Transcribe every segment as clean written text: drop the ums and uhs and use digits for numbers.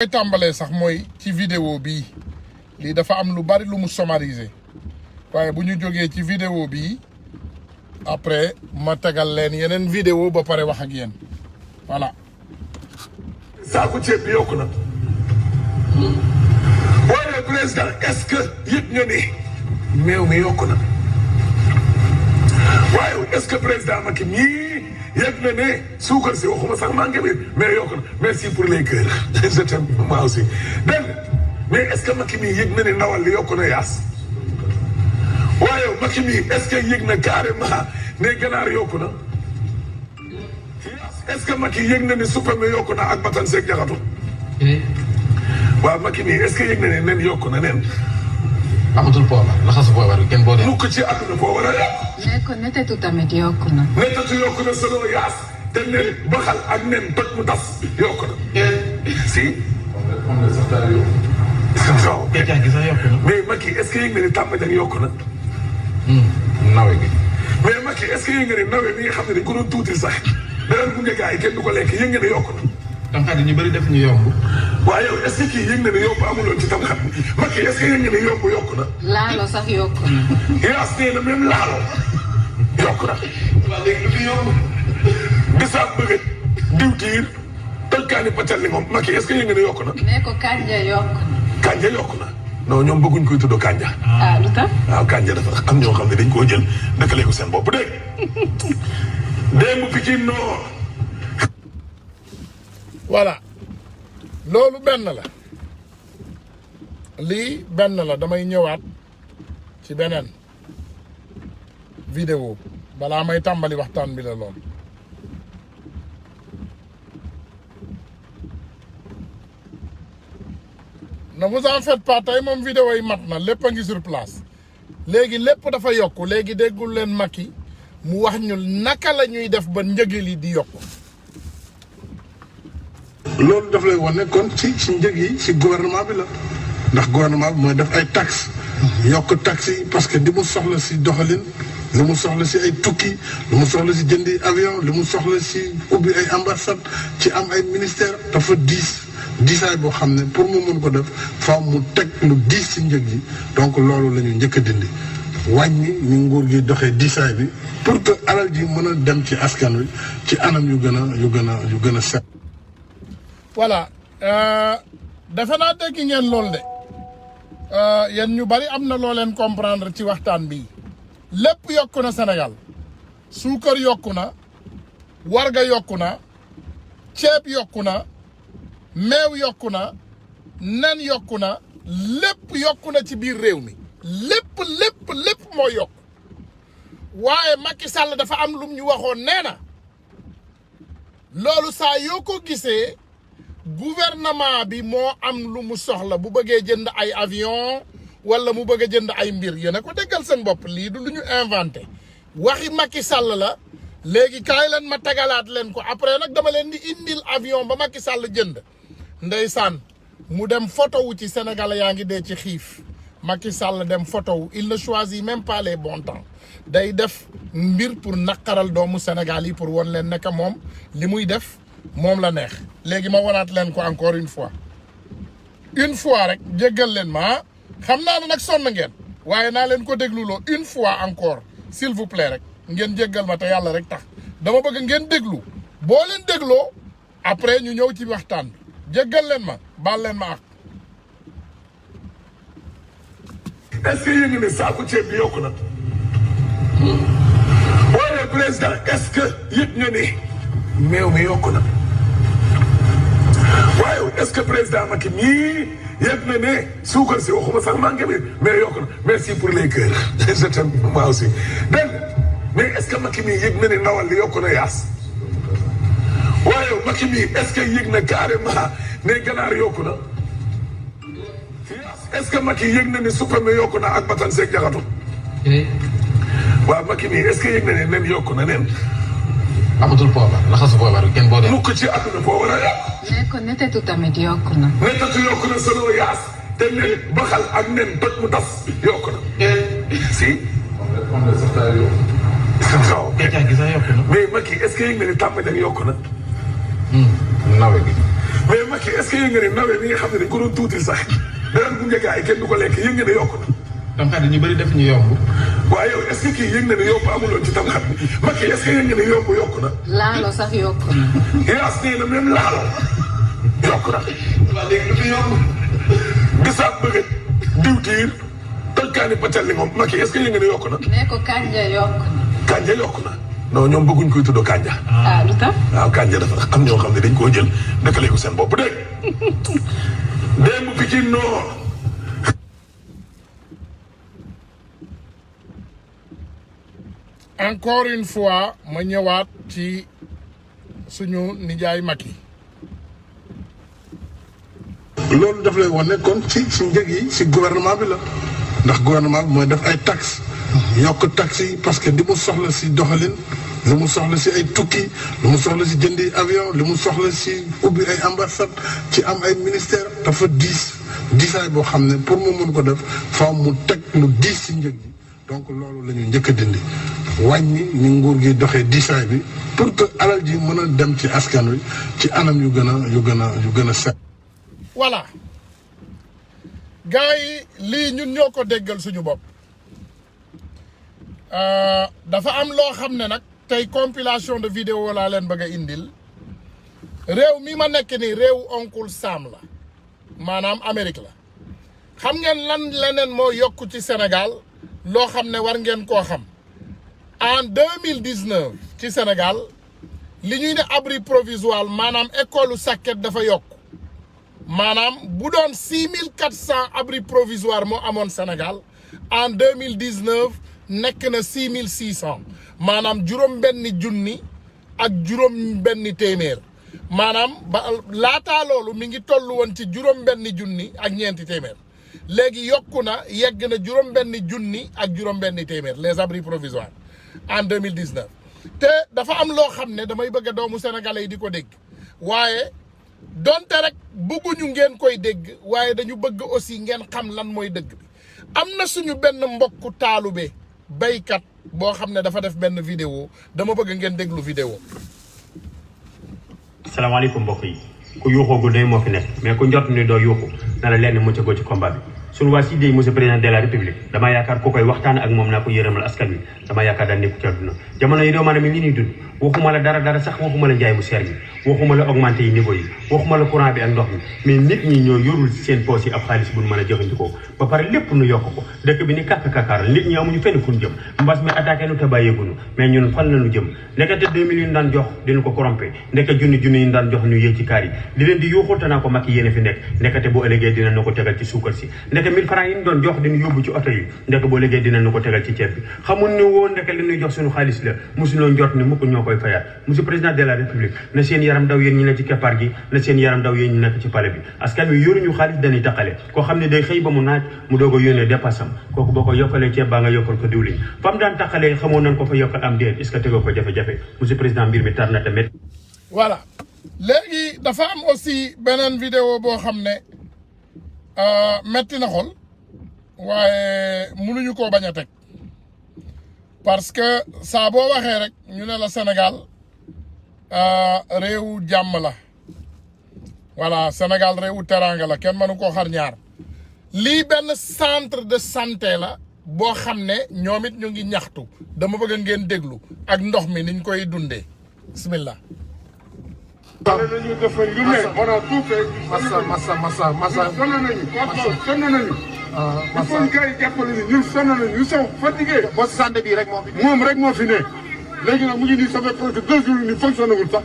koy tàmbalee sax mooy ci vidéo bii lii dafa am lu bari lu mu sommarisé waaye bu ñu jógee ci vidéo bii après ma tegal leen yeneen vidéo ba pare wax ak yéen voilà. saako ceeb bi yokku na. waaye président est-ce que yëg nga ni meew mi yokku na. waaye est-ce que président Macky mii yëg na ne suukar si waxuma sax manqué bi mais yokku na merci pour les cœurs je t'aime moi aussi dégg mais est-ce que Macky mii yëg na ne ndawal li yokku na yaas. waaye Macky mii est-ce que yëg na carrément ne ganaar yokku na. est-ce que Macky yëg na ne suppame yokku na ak batan seeg jaxatu. waaw Macky mii est-ce que yëg na ne nen yokku na nen. amatul poobar laxasu poobar kenn boo dee. mukk ci àdduna poobar a yokk. mais kon netetu tamit yokku na. netetu yokku na selon yaas te nen baxal ak nen toj mu tas yokku na. si. moom la sax daal yokku. waaw gàncax gi sax yokku na. mais Macky est-ce que yëg na ne tàmbajang yokku na. nawe gi. mais Macky est-ce que yëg nga ne nawe mi nga xam ne dañ ko doon tuuti sax danañ gunge gars yi kenn du ko lekk yëg nga ne yokku na. tamxarit ñu bëri def ñu yomb. waaye yow est-ce que kii yëg na ne yomb amuloon ci tamxarit bi Macky est-ce que yëg nga ne yomb yokku na. laalo sax yokku na. yaas nee na même laalo yokku na. waaw léegi lu fi yomb. bisaab bëgg diwtiir tolkaani pàccal li moom Macky est-ce que yëg nga ne yokku na. mais ko kanja yokku na. kanja yokku na. non ñoom bëgguñ koy tudd kanja. ah lu tax. waaw kanja dafa am ñoo xam ne dañ koo jël dëkkalee ko seen bopp dégg démb Pikine Nord. voilà loolu benn la lii benn la damay ñëwaat ci beneen vidéo balaa may tàmbali waxtaan bi la lool. ne vous en faites pas tey moom vidéo yi mat na lépp a ngi sur place léegi lépp dafa yokku léegi déggul leen Macky mu wax ñu naka la ñuy def ba njëgal yi di yokku. loolu daf lay wane kon ci njëg yi ci gouvernement bi la ndax gouvernement bi mooy def ay taxes yokk taxes yi parce que li mu soxla ci doxalin li mu soxla ci ay tukki li mu soxla ci jëndi avion li mu soxla ci ubbi ay ambassade ci am ay ministère dafa diisaay boo xam ne pour mu mën ko def faaw mu teg lu diis ci njëg yi donc loolu la ñu njëkk a dindi wàññi ni nguur gi doxee diisaay bi pour que alal ji mën a dem ci askan wi ci anam yu gën a set. voilà defe naa dégg ngeen loolu de yéen ñu bari am na loo leen comprendre ci waxtaan bi lépp yokku na Sénégal suukar yokku na warga yokku na ceeb yokku na meew yokku na nen yokku na lépp yokku na ci biir réew mi lépp moo yokk waaye Macky Sall dafa am lum ñu waxoon nee na loolu saa yoo ko gisee gouvernement bi moo am lu mu soxla bu bëggee jënd ay avion wala mu bëgg a jënd ay mbir yéen a ko déggal seen bopp lii du lu ñu inventé waxi Macky Sall la léegi kaay leen ma tegalaat leen ko après nag dama leen di indil avion ba Macky Sall jënd ndeysaan mu dem photo wu ci Sénégal yaa ngi dee ci xiif Macky Sall dem photo wu il ne choisit même pas les bons temps day def mbir pour naqaral doomu Sénégal yi pour won leen nekk moom li muy def moom la neex léegi ma wanaat leen ko encore une fois rek jéggal leen ma xam naa ne nag sonn ngeen waaye naa leen ko dégluloo une fois encore s'il vous plaît rek ngeen jéggal ma te yàlla rek tax dama bëgg ngeen déglu boo leen dégloo après ñu ñëw ci waxtaan bi jéggal leen ma baal leen ma ak. est-ce que yëg nga ne saako ceeb bi yokku na. waaye président est-ce que yëg nga ne meew mi yokku na. waaye est-ce que président Macky mii yëg na ne suukar si waxuma sax manqué bi mais yokku na merci pour les cœurs je t'aime moi aussi dégg mais est-ce que Macky mii yëg na ne ndawal li yokku na yaas. waaye Macky mii est-ce que yëg na carrément ne ganaar yokku na. est-ce que Macky yëg na ne suppame yokku na ak batan seeg jaxatu. waaw Macky mii est-ce que yëg na ne nen yokku na nen. amatul poobar laxasu poobar kenn boo dee. mukk ci àdduna poobar a yokk. mais kon netetu tamit yokku na. netetu yokku na selon yaas te nen baxal ak nen toj mu tas yokku na. si. moom la sax daal yokku. waaw gàncax gi sax yokku na. mais Macky est-ce que yëg na ne tàmbajang yokku na. nawe gi. mais Macky est-ce que yëg nga ne nawet bi nga xam ne dañ ko doon tuutil sax dara bu njëkk ay kenn du ko lekk yëg nga ne yokku na. tamxarit ñu bëri def ñu yomb. waaye yow est-ce que kii yëg na ne yomb amuloon ci tamxarit bi Macky est-ce que yëg nga ne yomb yokku na. laalo sax yokku na. Yaas nee na même laalo yokku na. waaw léegi lu fi yomb. bisaab bëgg diwtiir toj-kaani pàccal li moom Macky est-ce que yëg nga ne yokku na. nee ko kanja yokku na. Kanja yokku na. non ñoom bëgguñ koy tuddoo Kanja. ah lu tax. waaw Kanja dafa am ñoo xam ne dañ koo jël dëkkale ko seen bopp dégg démb Pikine Nord. encore une fois ma ñëwaat ci suñu nijaay Macky. loolu daf lay wane kon ci njëg yi ci gouvernement bi la ndax gouvernement bi mooy def ay taxes yokk taxes yi parce que li mu soxla ci doxalin li mu soxla ci ay tukki li mu soxla ci jëndi avion li mu soxla ci ubbi ay ambassade ci am ay ministère dafa diisaay boo xam ne pour mu mën ko def faaw mu teg lu diis ci njëg yi donc loolu la ñu njëkk a dindi wàññi ni nguur gi doxee diisaay bi pour que alal ji mën a dem ci askan wi ci anam yu gën a set. voilà gars yi lii ñun ñoo ko déggal suñu bopp dafa am loo xam ne nag tey compilation de vidéo laa leen bëgg a indil réew mi ma nekk nii réew Oncle Sam la maanaam Amérique la xam ngeen lan leneen moo yokku ci Sénégal loo xam ne war ngeen koo xam en 2019 ci Sénégal li ñuy ne abri provisoire maanaam école Sakket dafa yokk maanaam bu doon 6400 abri provisoire moo amoon Sénégal en 2019 nekk na 6600 maanaam juróom-benni junni ak juróom-benni téeméer maanaam ba laataa loolu mi ngi toll woon ci juróom-benni junni ak ñeenti téeméer léegi yokku na yegg na juróom-benni junni ak juróom-benni téeméer les abris provisoires en 2019 te dafa am loo xam ne damay bëgg a doomu sénégalais yi di ko dégg waaye. donte rek bëgguñu ngeen koy dégg waaye dañu bëgg aussi ngeen xam lan mooy dëgg bi am na suñu benn mbokku taalube baykat boo xam ne dafa def benn vidéo dama bëgg ngeen déglu vidéo. salaamaaleykum mbokk yi ku yuuxoogul day moo fi nekk mais ku njort ni doo yuuxu na la lenn mu cagoo ci combat bi suñu waa si dey monsieur président de la république damaa yaakaar ku koy waxtaan ak moom naa ko yërëmal askan wi damaa yaakaar daal nekku ci àdduna jamono yi doomu aadama yi li ñuy dund waxuma la dara sax waxuma la njaay mu seer mi waxuma la augmenté yi niveau yi waxuma la courant bi ak ndox mi mais nit ñi ñoo yorul seen poos yi ab xaalis bu nu mën a jëfandikoo ba pare lépp nu yokk ko dëkk bi ni kàkk-kàkkaar nit ñi amuñu fenn fu ñu jëm mbas mi attaqué nu te bàyyeegunu mais ñun fan la ñu jëm nekkate 2 millions yi daan jox dinu ko corrompé nekk junni yi daan jox ñu yéeg ci kaar yi di leen di yuuxul te naa ko Macky yéene fi nekk nekkate boo ëllëgee dina na ko tegal ci suukar si nekk 1000 francs yi ñu doon jox dinu yóbbu ci oto yi nekk boo ëllëgee dina na ko tegal ci ceeb bi xamul ne woon nekk li ñuy jox suñu xaalis la mosuloo njort ni mukk ñoo koy fayaat monsieur président de la république na seen yaram daw yéen ñi nekk ci keppaar gi na seen yaram daw yéen ñi nekk ci palais bi askan wi yoruñu xaalis dañuy taqale koo xam ne day xëy ba mu naaj mu doog a yónnee dépassam kooku boo ko yokkalee ceeb baa nga yokkal ko diwlin fam daan taqalee xamoo nañ ko fa yokkal am déet est-ce que tegoo ko jafe-jafe monsieur président mbir mi tar na tamit. voilà léegi dafa am aussi beneen vidéo boo xam ne metti na xol waaye mënuñu koo bañ a teg parce que saa boo waxee rek ñu ne la Sénégal réewu jàmm la voilà Sénégal réewu teraanga la kenn mënu koo xar ñaar lii benn centre de santé la boo xam ne ñoom it ñu ngi ñaxtu dama bëgg ngeen déglu ak ndox mi niñ koy dundee bismillah. nañu defal lu ne on a tout fait. massa. sonn nañu. il faut que gars yi jàppale ni ñun sonn nañu ñu sont fatigués. poste santé bi rek moom rek moo fi ne. léegi nag mu ngi nii ça fait presque 2 jours ni fonctionné wul sax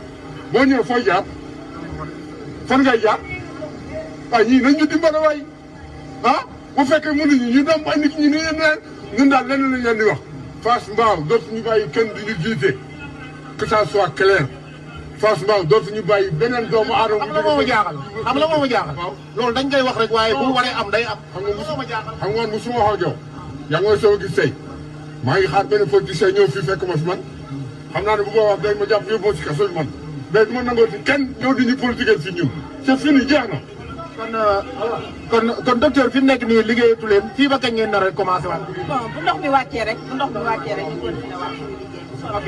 boo ñëwee fooy jaar fan ngay jaar waaye ñii nañ ñu dimbale waay ah bu fekkee mënuñu ñu dem ba nit ñi ni ñun daal lenn lañ leen di wax. Fass Mbao dootuñu bàyyi kenn di ñu jiite que ça soit clair. Fass Mbao dootuñu bàyyi beneen doomu aadama. xam la moo ma jaaxal. loolu dañ koy wax rek waaye bu waree am day am. xam nga musuma wax ak yow yaa ngi may soog a gis tey maa ngi xaar benn politicien ñëw fii fekk ma fi man xam naa ne bu boobaa day ma jàpp yóbbu ma si kaso bi man mais du ma nangooti kenn ñëw di ñu politique si ñun c'est fini jeex na. kon docteur fi mu nekk nii liggéeyatu leen fii ba kañ ngeen nar a commencé waat. bon bu ndox mi wàccee rek ñu continué waat ok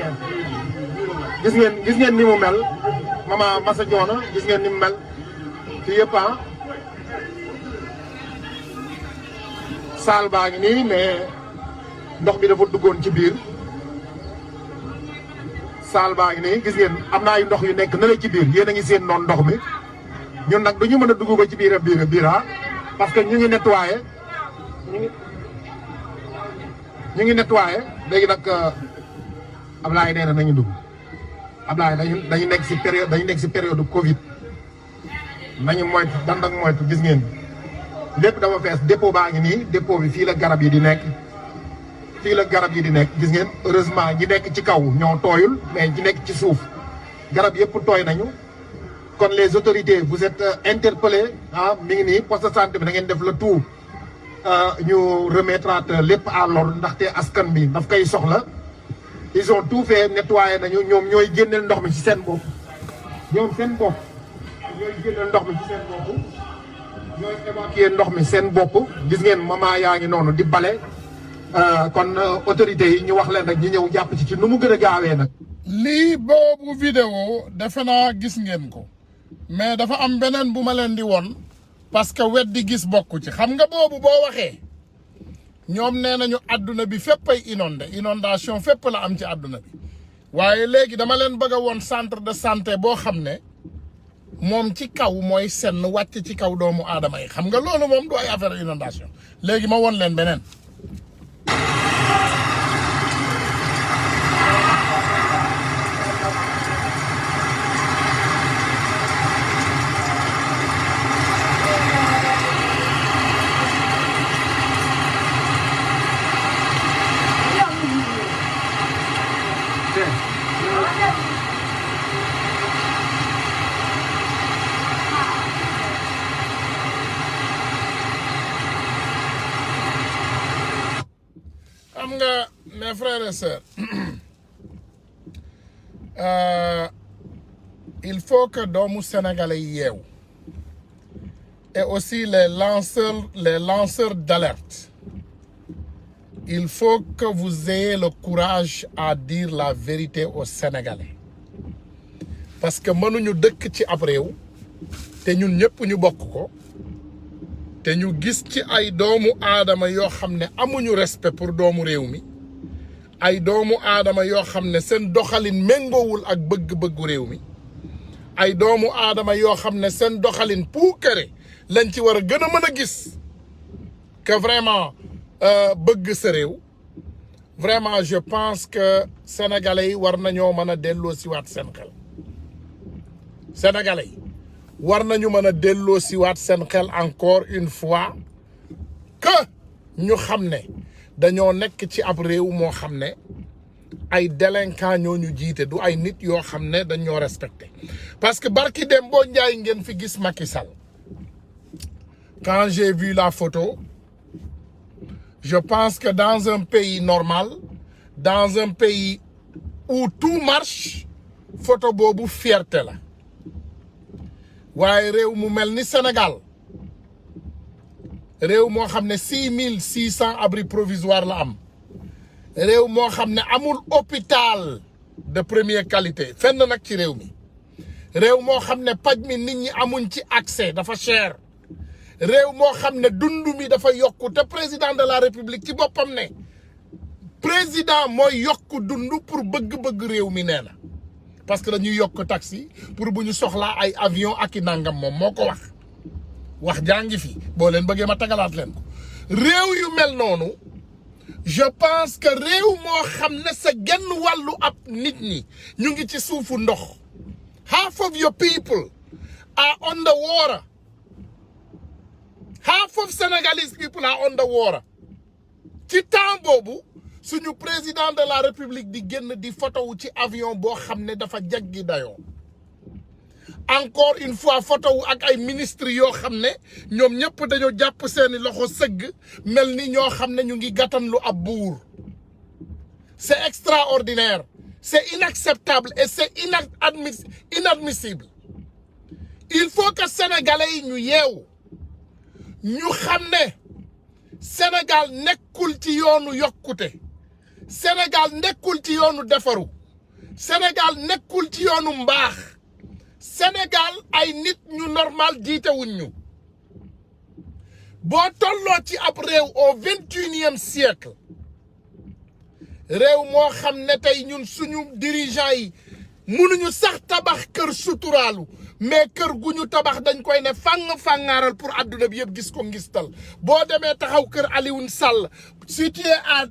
gis ngeen ni mu mel mama Massa Diona gis ngeen ni mu mel fii yëpp saal baa ngi nii mais ndox bi dafa duggoon ci biir saal baa ngi nii gis ngeen am na ay ndox yu nekk na la ci biir yéen a ngi seen noonu ndox mi ñun nag du ñu mën a dugg ba ci biir parce que ñu ngi nettoyé ñu ngi nettoyé léegi nag Ablaye nee na nañu dugg Ablaye dañu nekk si période Covid nañu moytu dand ak moytu gis ngeen lépp dafa fees dépôt baa ngi nii dépôt bi fii la garab yi di nekk gis ngeen heureusement ñi nekk ci kaw ñoo tooyul mais ñi nekk ci suuf garab yëpp tooy nañu kon les autorités vous êtes interpellés mi ngi nii poste de santé bi da ngeen def le tout ñu remettre lépp à l'ordre ndaxte askan bi daf koy soxla ils ont tout fait nettoyer nañu ñoom ñooy génneel ndox mi ci seen bopp ñooy génneel ndox mi ci seen bopp ñooy évacuer ndox mi seen bopp gis ngeen mama yaa ngi noonu di bale kon autorités yi ñu wax leen rek ñu ñëw jàpp ci nu mu gën a gaawee nag. lii boobu vidéo defe naa gis ngeen ko mais dafa am beneen bu ma leen di won parce que weddi gis bokku ci xam nga boobu boo waxee ñoom nee nañu àdduna bi fépp ay inondation fépp la am ci àdduna bi waaye léegi dama leen bëgg a woon centre de santé boo xam ne moom ci kaw mooy senn wàcc ci kaw doomu aadama yi xam nga loolu moom du ay affaire inondation léegi ma won leen beneen mes frères et sœurs il faut que doomu sénégalais yi yeewu et aussi les lanceurs d'alerte il faut que vous ayez le courage à dire la vérité aux Sénégalais parce que mënuñu dëkk ci ab réew te ñun ñëpp ñu bokk ko te ñu gis ci ay doomu aadama yoo xam ne amuñu respect pour doomu réew mi ay doomu aadama yoo xam ne seen doxalin méngoowul ak bëgg-bëggu réew mi ay doomu aadama yoo xam ne seen doxalin puukare lañ ci war a gën a mën a gis que vraiment bëgg sa réew vraiment je pense que sénégalais yi war nañoo mën a delloo siwaat seen xel sénégalais yi war nañu mën a delloo siwaat seen xel encore une fois que ñu xam ne dañoo nekk ci ab réew moo xam ne ay délinquants ñoo ñu jiite du ay nit yoo xam ne dañoo respecté parce que barki dem boo njaay ngeen fi gis Macky Sall quand j'ai vu la photo je pense que dans un pays normal dans un pays où tout marche photo boobu fierté la waaye réew mu mel ni Sénégal réew moo xam ne 6600 abris provisoires la am réew moo xam ne amul hôpital de première qualité fenn nag ci réew mi réew moo xam ne paj mi nit ñi amuñ ci accès dafa cher réew moo xam ne dund mi dafa yokku te président de la république ci boppam ne président mooy yokku dund pour bëgg-bëgg réew mi nee na parce que dañuy yokk taxi pour bu ñu soxlaa ay avion ak i nangam moom moo ko wax jàngi fi boo leen bëggee ma tagalaat leen ko réew yu mel noonu je pense que réew moo xam ne sa genn wàllu ab nit ñi ñu ngi ci suufu ndox half of your people are on the water half of Senegalese people are on the water ci temps boobu suñu président de la république di génn di photo wu ci avion boo xam ne dafa jaggi dayoo encore une fois photo wu ak ay ministres yoo xam ne ñoom ñëpp dañoo jàpp seeni loxo sëgg mel ni ñoo xam ne ñu ngi gàttanlu ab buur c'est extraordinaire c'est inacceptable et c'est inadmissible il faut que sénégalais yi ñu yeewu ñu xam ne Sénégal nekkul ci yoonu yokkute Sénégal nekkul ci yoonu defaru Sénégal nekkul ci yoonu mbaax Sénégal ay nit ñu normal jiite wuñ ñu boo tolloo ci ab réew au 21e siècle réew moo xam ne tey ñun suñu dirigeant yi mënuñu sax tabax kër suturaalu mais kër gu ñu tabax dañ koy ne fàngaaral pour adduna bi yëpp gis ko ngistal boo demee taxaw kër Alioune Sall situé à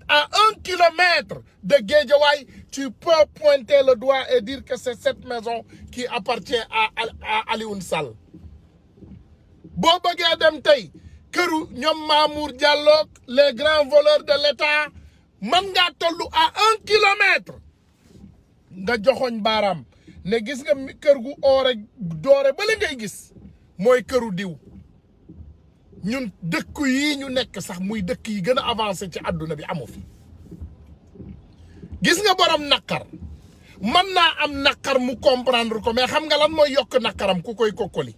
1 kilomètre de Guédiawaye tu peux pointer le doigt et dire que c'est cette maison qui appartient à Alioune Sall boo bëggee dem tey këru ñoom Mamour Diallo les grands voleurs de l'État man ngaa tollu à 1 kilomètre nga joxoñ baaraam ne gis nga kër gu oore doore ba la ngay gis mooy këru diw ñun dëkk yi ñu nekk sax muy dëkk yi gën a avancé ci àdduna bi amu fi gis nga borom naqar mën naa am naqar mu comprendre ko mais xam nga lan mooy yokk naqaram ku koy kokkoli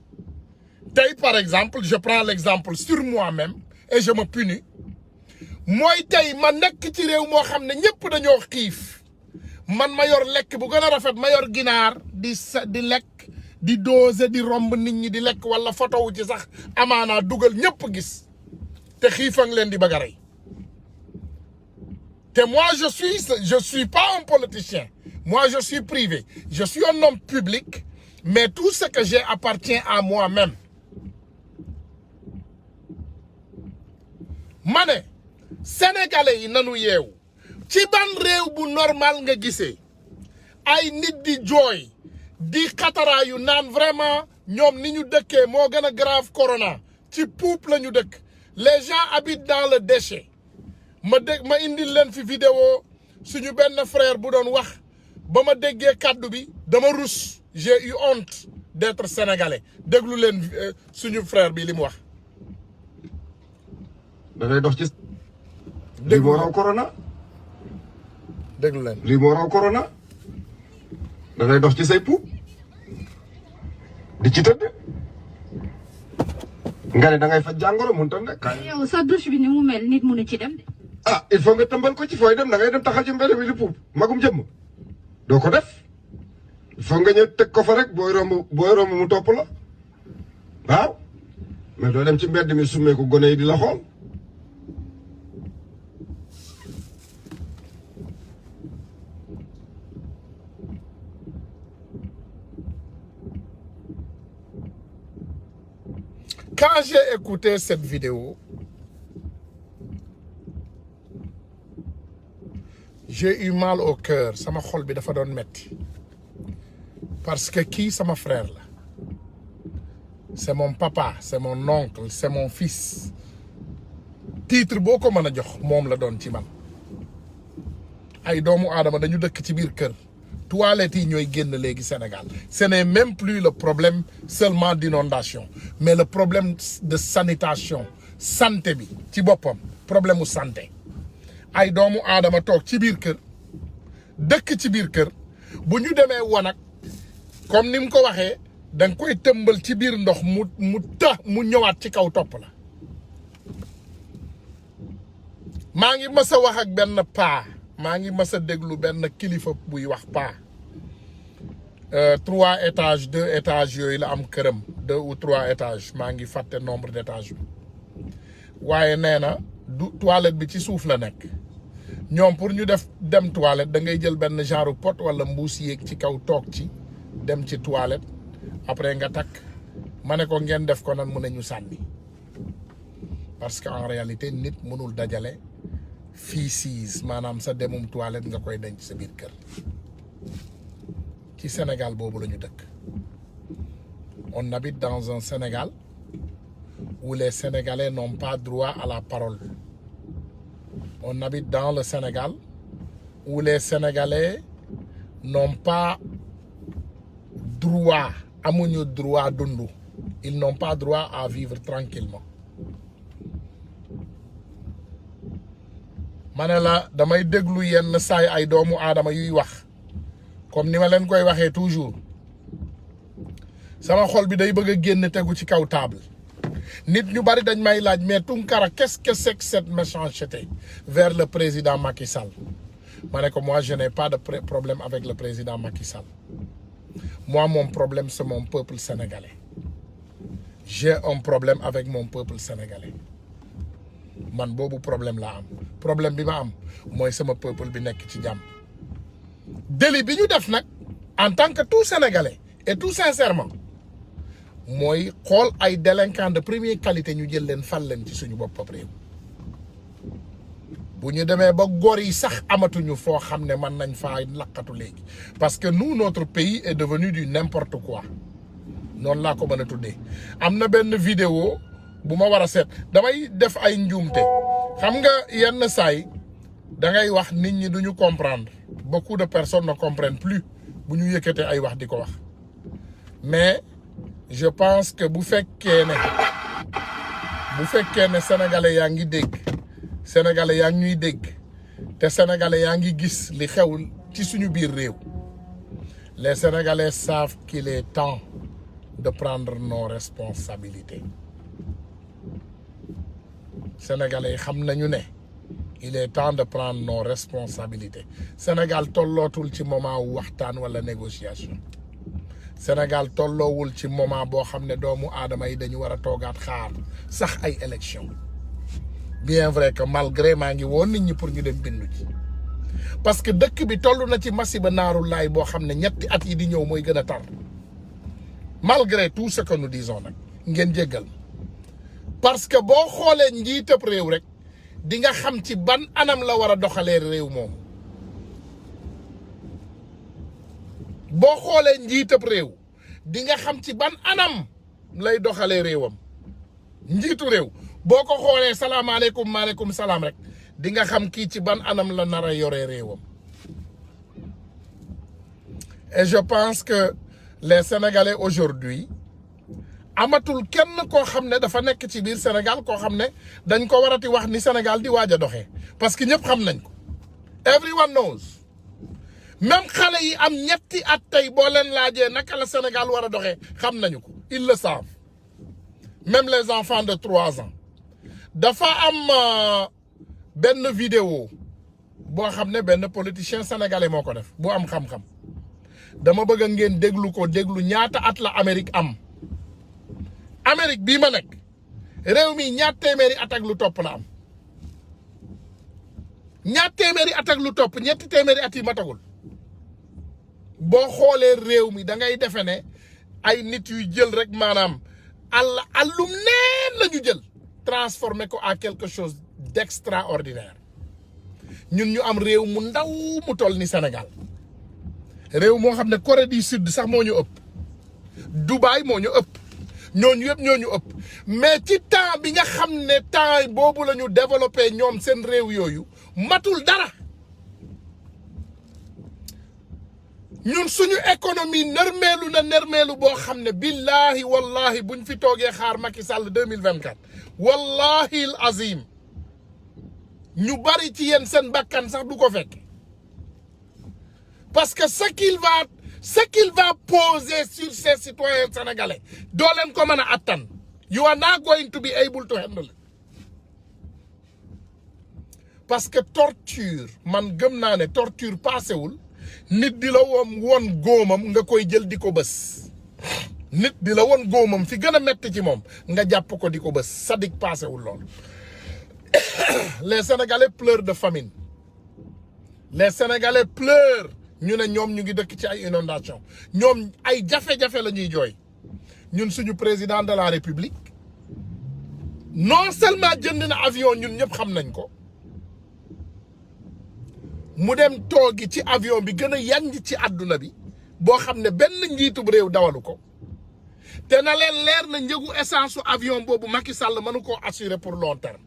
tey par exemple je prends l'exemple sur moi-même et je me punis mooy tey ma nekk ci réew moo xam ne ñëpp dañoo xiif man ma yor lekk bu gën a rafet ma yor ginaar di lekk di doser di romb nit ñi di lekk wala photo wu ci sax amaanaa dugal ñëpp gis te xiifang leen di bëgg a rey te moi je suis pas un politicien moi je suis privé je suis un homme public mais tout ce que j'ai appartient à moi-même ma ne sénégalais yi nanu yeewu ci ban réew bu normal nga gisee ay nit di jooy di xataraayu naan vraiment ñoom ni ñu dëkkee moo gën a grave corona ci puup la ñu dëkk les gens habitent dans le déchet ma indil leen fi vidéo suñu benn frère bu doon wax ba ma déggee kàddu bi dama rus j'ai eu honte d'être sénégalais déglu leen suñu frère bi li mu wax da ngay dox ci lii moo raw corona déglu leen lii moo raw corona da ngay dox ci say puub di ci tëdd nga ne da ngay faj jàngoro mun ta nekk. yow sa douche bi ni mu mel nit mënu ci dem de. ah il faut nga tëmbal ko ci fooy dem da ngay dem taxal ci mbedd bi di puub magum jëmm doo ko def il faut nga ñëw teg ko fa rek booy romb mu topp la waaw mais doo dem ci mbedd mi summee ko gone yi di la xool. Quand j'ai écouté cette vidéo, j'ai eu mal au cœur. Sama xol bi dafa doon metti. Parce que kii sama frère la. C'est mon papa, c'est mon oncle, c'est mon fils. Titre boo ko mën a jox moom la doon ci man. Ay doomu aadama dañu dëkk ci biir kër. Toilettes yi ñooy génn léegi Sénégal ce n'est même plus le problème seulement d'inondation mais le problème de sanitation santé bi ci boppam problème mu santé ay doomu aadama toog ci biir kër dëkk ci biir kër bu ñu demee wanag comme ni mu ko waxee da nga koy tëmbal ci biir ndox mu ñëwaat ci kaw topp la maa ngi mës a wax ak benn paa maa ngi mës a déglu benn kilifa buy wax paa 3 étages 2 étages yooyu la am këram 2 ou 3 étages maa ngi fàtte nombre d'étages bi waaye nee na du toilette bi ci suuf la nekk ñoom pour ñu dem toilette da ngay jël benn genre pot wala mbuus yéeg ci kaw toog ci dem ci toilette après nga takk ma ne ko ngeen def ko nan mu ne ñu sànni parce que en réalité nit mënul dajale feces maanaam sa demum toilette nga koy denc sa biir kër ci Sénégal boobu la ñu dëkk on habite dans un Sénégal où les Sénégalais n'ont pas droit à la parole on habite dans le Sénégal où les Sénégalais n'ont pas droit amuñu droit dundu ils n'ont pas droit à vivre tranquillement ma ne la damay déglu yenn saay ay doomu aadama yuy wax comme ni ma leen koy waxee toujours sama xol bi day bëgg a génn tegu ci kaw table nit ñu bari dañ may laaj mais Tounkara qu'est-ce que c'est que cette méchanceté vers le président Macky Sall ma ne ko moi je n'ai pas de problème avec le président Macky Sall moi mon problème c'est mon peuple sénégalais j'ai un problème avec mon peuple sénégalais man boobu problème laa am problème bi ma am mooy sama peuple bi nekk ci jàmm délit bi ñu def nag en tant que tout sénégalais et tout sincèrement mooy xool ay délinquants de première qualité ñu jël leen fal leen ci suñu bopp réew bu ñu demee ba góor yi sax amatuñu foo xam ne mën nañ faa laqatu léegi parce que nous notre pays est devenu du n'importe quoi noonu laa ko mën a tuddee am na benn vidéo bu ma war a seet damay def ay njuumte xam nga yenn saay da ngay wax nit ñi duñu comprendre beaucoup de personnes ne comprennent plus bu ñu yëkkatee ay wax di ko wax mais je pense que bu fekkee ne sénégalais yaa ngi dégg sénégalais yaa ngi ñuy dégg te sénégalais yaa ngi gis li xew ci suñu biir réew les sénégalais savent qu'il est temps de prendre nos responsabilités sénégalais yi xam nañu ne il est temps de prendre nos responsabilités Sénégal tollootul ci moment wu waxtaan wala négociation Sénégal tolloowul ci moment boo xam ne doomu aadama yi dañu war a toogaat xaar sax ay élection bien vrai que malgré maa ngi woon nit ñi pour ñu dem bindu ji parce que dëkk bi toll na ci masiba naaru laay boo xam ne ñetti at yi di ñëw mooy gën a tar malgré tout ce que nous disons nag ngeen jéggal parce que boo xoolee njiitab réew rek di nga xam ci ban anam la war a doxalee réew moom boo xoolee njiitab réew di nga xam ci ban anam lay doxalee réewam njiitu réew boo ko xoolee salaamaaleykum maaleykum salaam rek di nga xam kii ci ban anam la nar a yoree réewam et je pense que les Sénégalais aujourd'hui amatul kenn koo xam ne dafa nekk ci biir Sénégal koo xam ne dañ ko warati wax ni Sénégal di waaj a doxee parce que ñëpp xam nañ ko everyone knows même xale yi am ñetti at tey boo leen laajee naka la Sénégal war a doxee xam nañu ko ils le savent même les enfants de 3 ans dafa am benn vidéo boo xam ne benn politicien sénégalais moo ko def bu am xam-xam dama bëgg ngeen déglu ko déglu ñaata at la Amérique am Amérique bii ma nekk réew mi ñaar téeméeri at ak lu topp la am ñaar téeméeri at ak lu topp ñetti téeméeri at yi matagul boo xoolee réew mi da ngay defe ne ay nit yu jël rek maanaam allum neen la ñu jël transformé ko à quelque chose d'extraordinaire ñun ñu am réew mu ndaw mu toll ni Sénégal réew moo xam ne Corée du Sud sax moo ñu ëpp Dubaï moo ñu ëpp ñooñu yëpp ñoo ñu ëpp mais ci temps bi nga xam ne temps boobu la ñu développé ñoom seen réew yooyu matul dara ñun suñu économie nërmeelu boo xam ne billahi wallahi buñ fi toogee xaar Macky Sall 2024 wallahi al azim ñu bari ci yéen seen bakkan sax du ko fekk parce que ce qu'il va poser sur ces citoyens sénégalais doo leen ko mën a attan you are not going to be able to handle it parce que torture man gëm naa ne torture paasewul nit di la woon góomam nga koy jël di ko bës nit di la woon góomam fi gën a metti ci moom nga jàpp ko di ko bës sadik paasewul loolu les Sénégalais pleurent de famine les Sénégalais pleurent ñu ne ñoom ñu ngi dëkk ci ay inondation ñoom ay jafe-jafe la ñuy jooy ñun suñu président de la République non seulement jënd na avion ñun ñëpp xam nañ ko mu dem toogi ci avion bi gën a yanj ci àdduna bi boo xam ne benn njiitub réew dawalu ko te na leen leer na njëgu essence su avion boobu Macky Sall mënu koo assurer pour long terme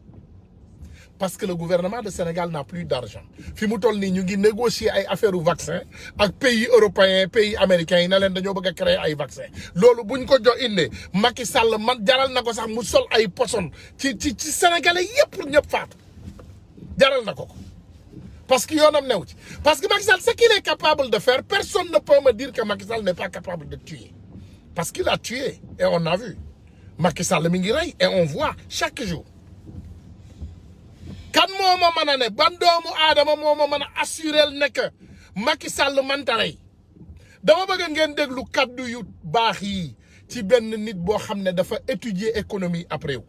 parce que le gouvernement de Sénégal n'a plus d'argent fi mu toll nii ñu ngi négocier ay affaire u vaccin ak pays européens pays américains yi na leen dañoo bëgg a créer ay vaccin loolu buñ ko jox indee Macky Sall man jaral na ko sax mu sol ay poson ci sénégalais yëpp ñëpp faatu jaral na ko parce que yoonam new ci parce que Macky Sall ce qu'il est capable de faire personne ne peut me dire que Macky Sall n'est pas capable de tuer parce qu'il a tué et on a vu Macky Sall mi ngi rey et on voit chaque jour kan moo ma mën a ne ban doomu aadama moo ma mën a assurer ne que Macky Sall mënta rey dama bëgg ngeen déglu kaddu yu baax yi ci benn nit boo xam ne dafa étudier économie ab réew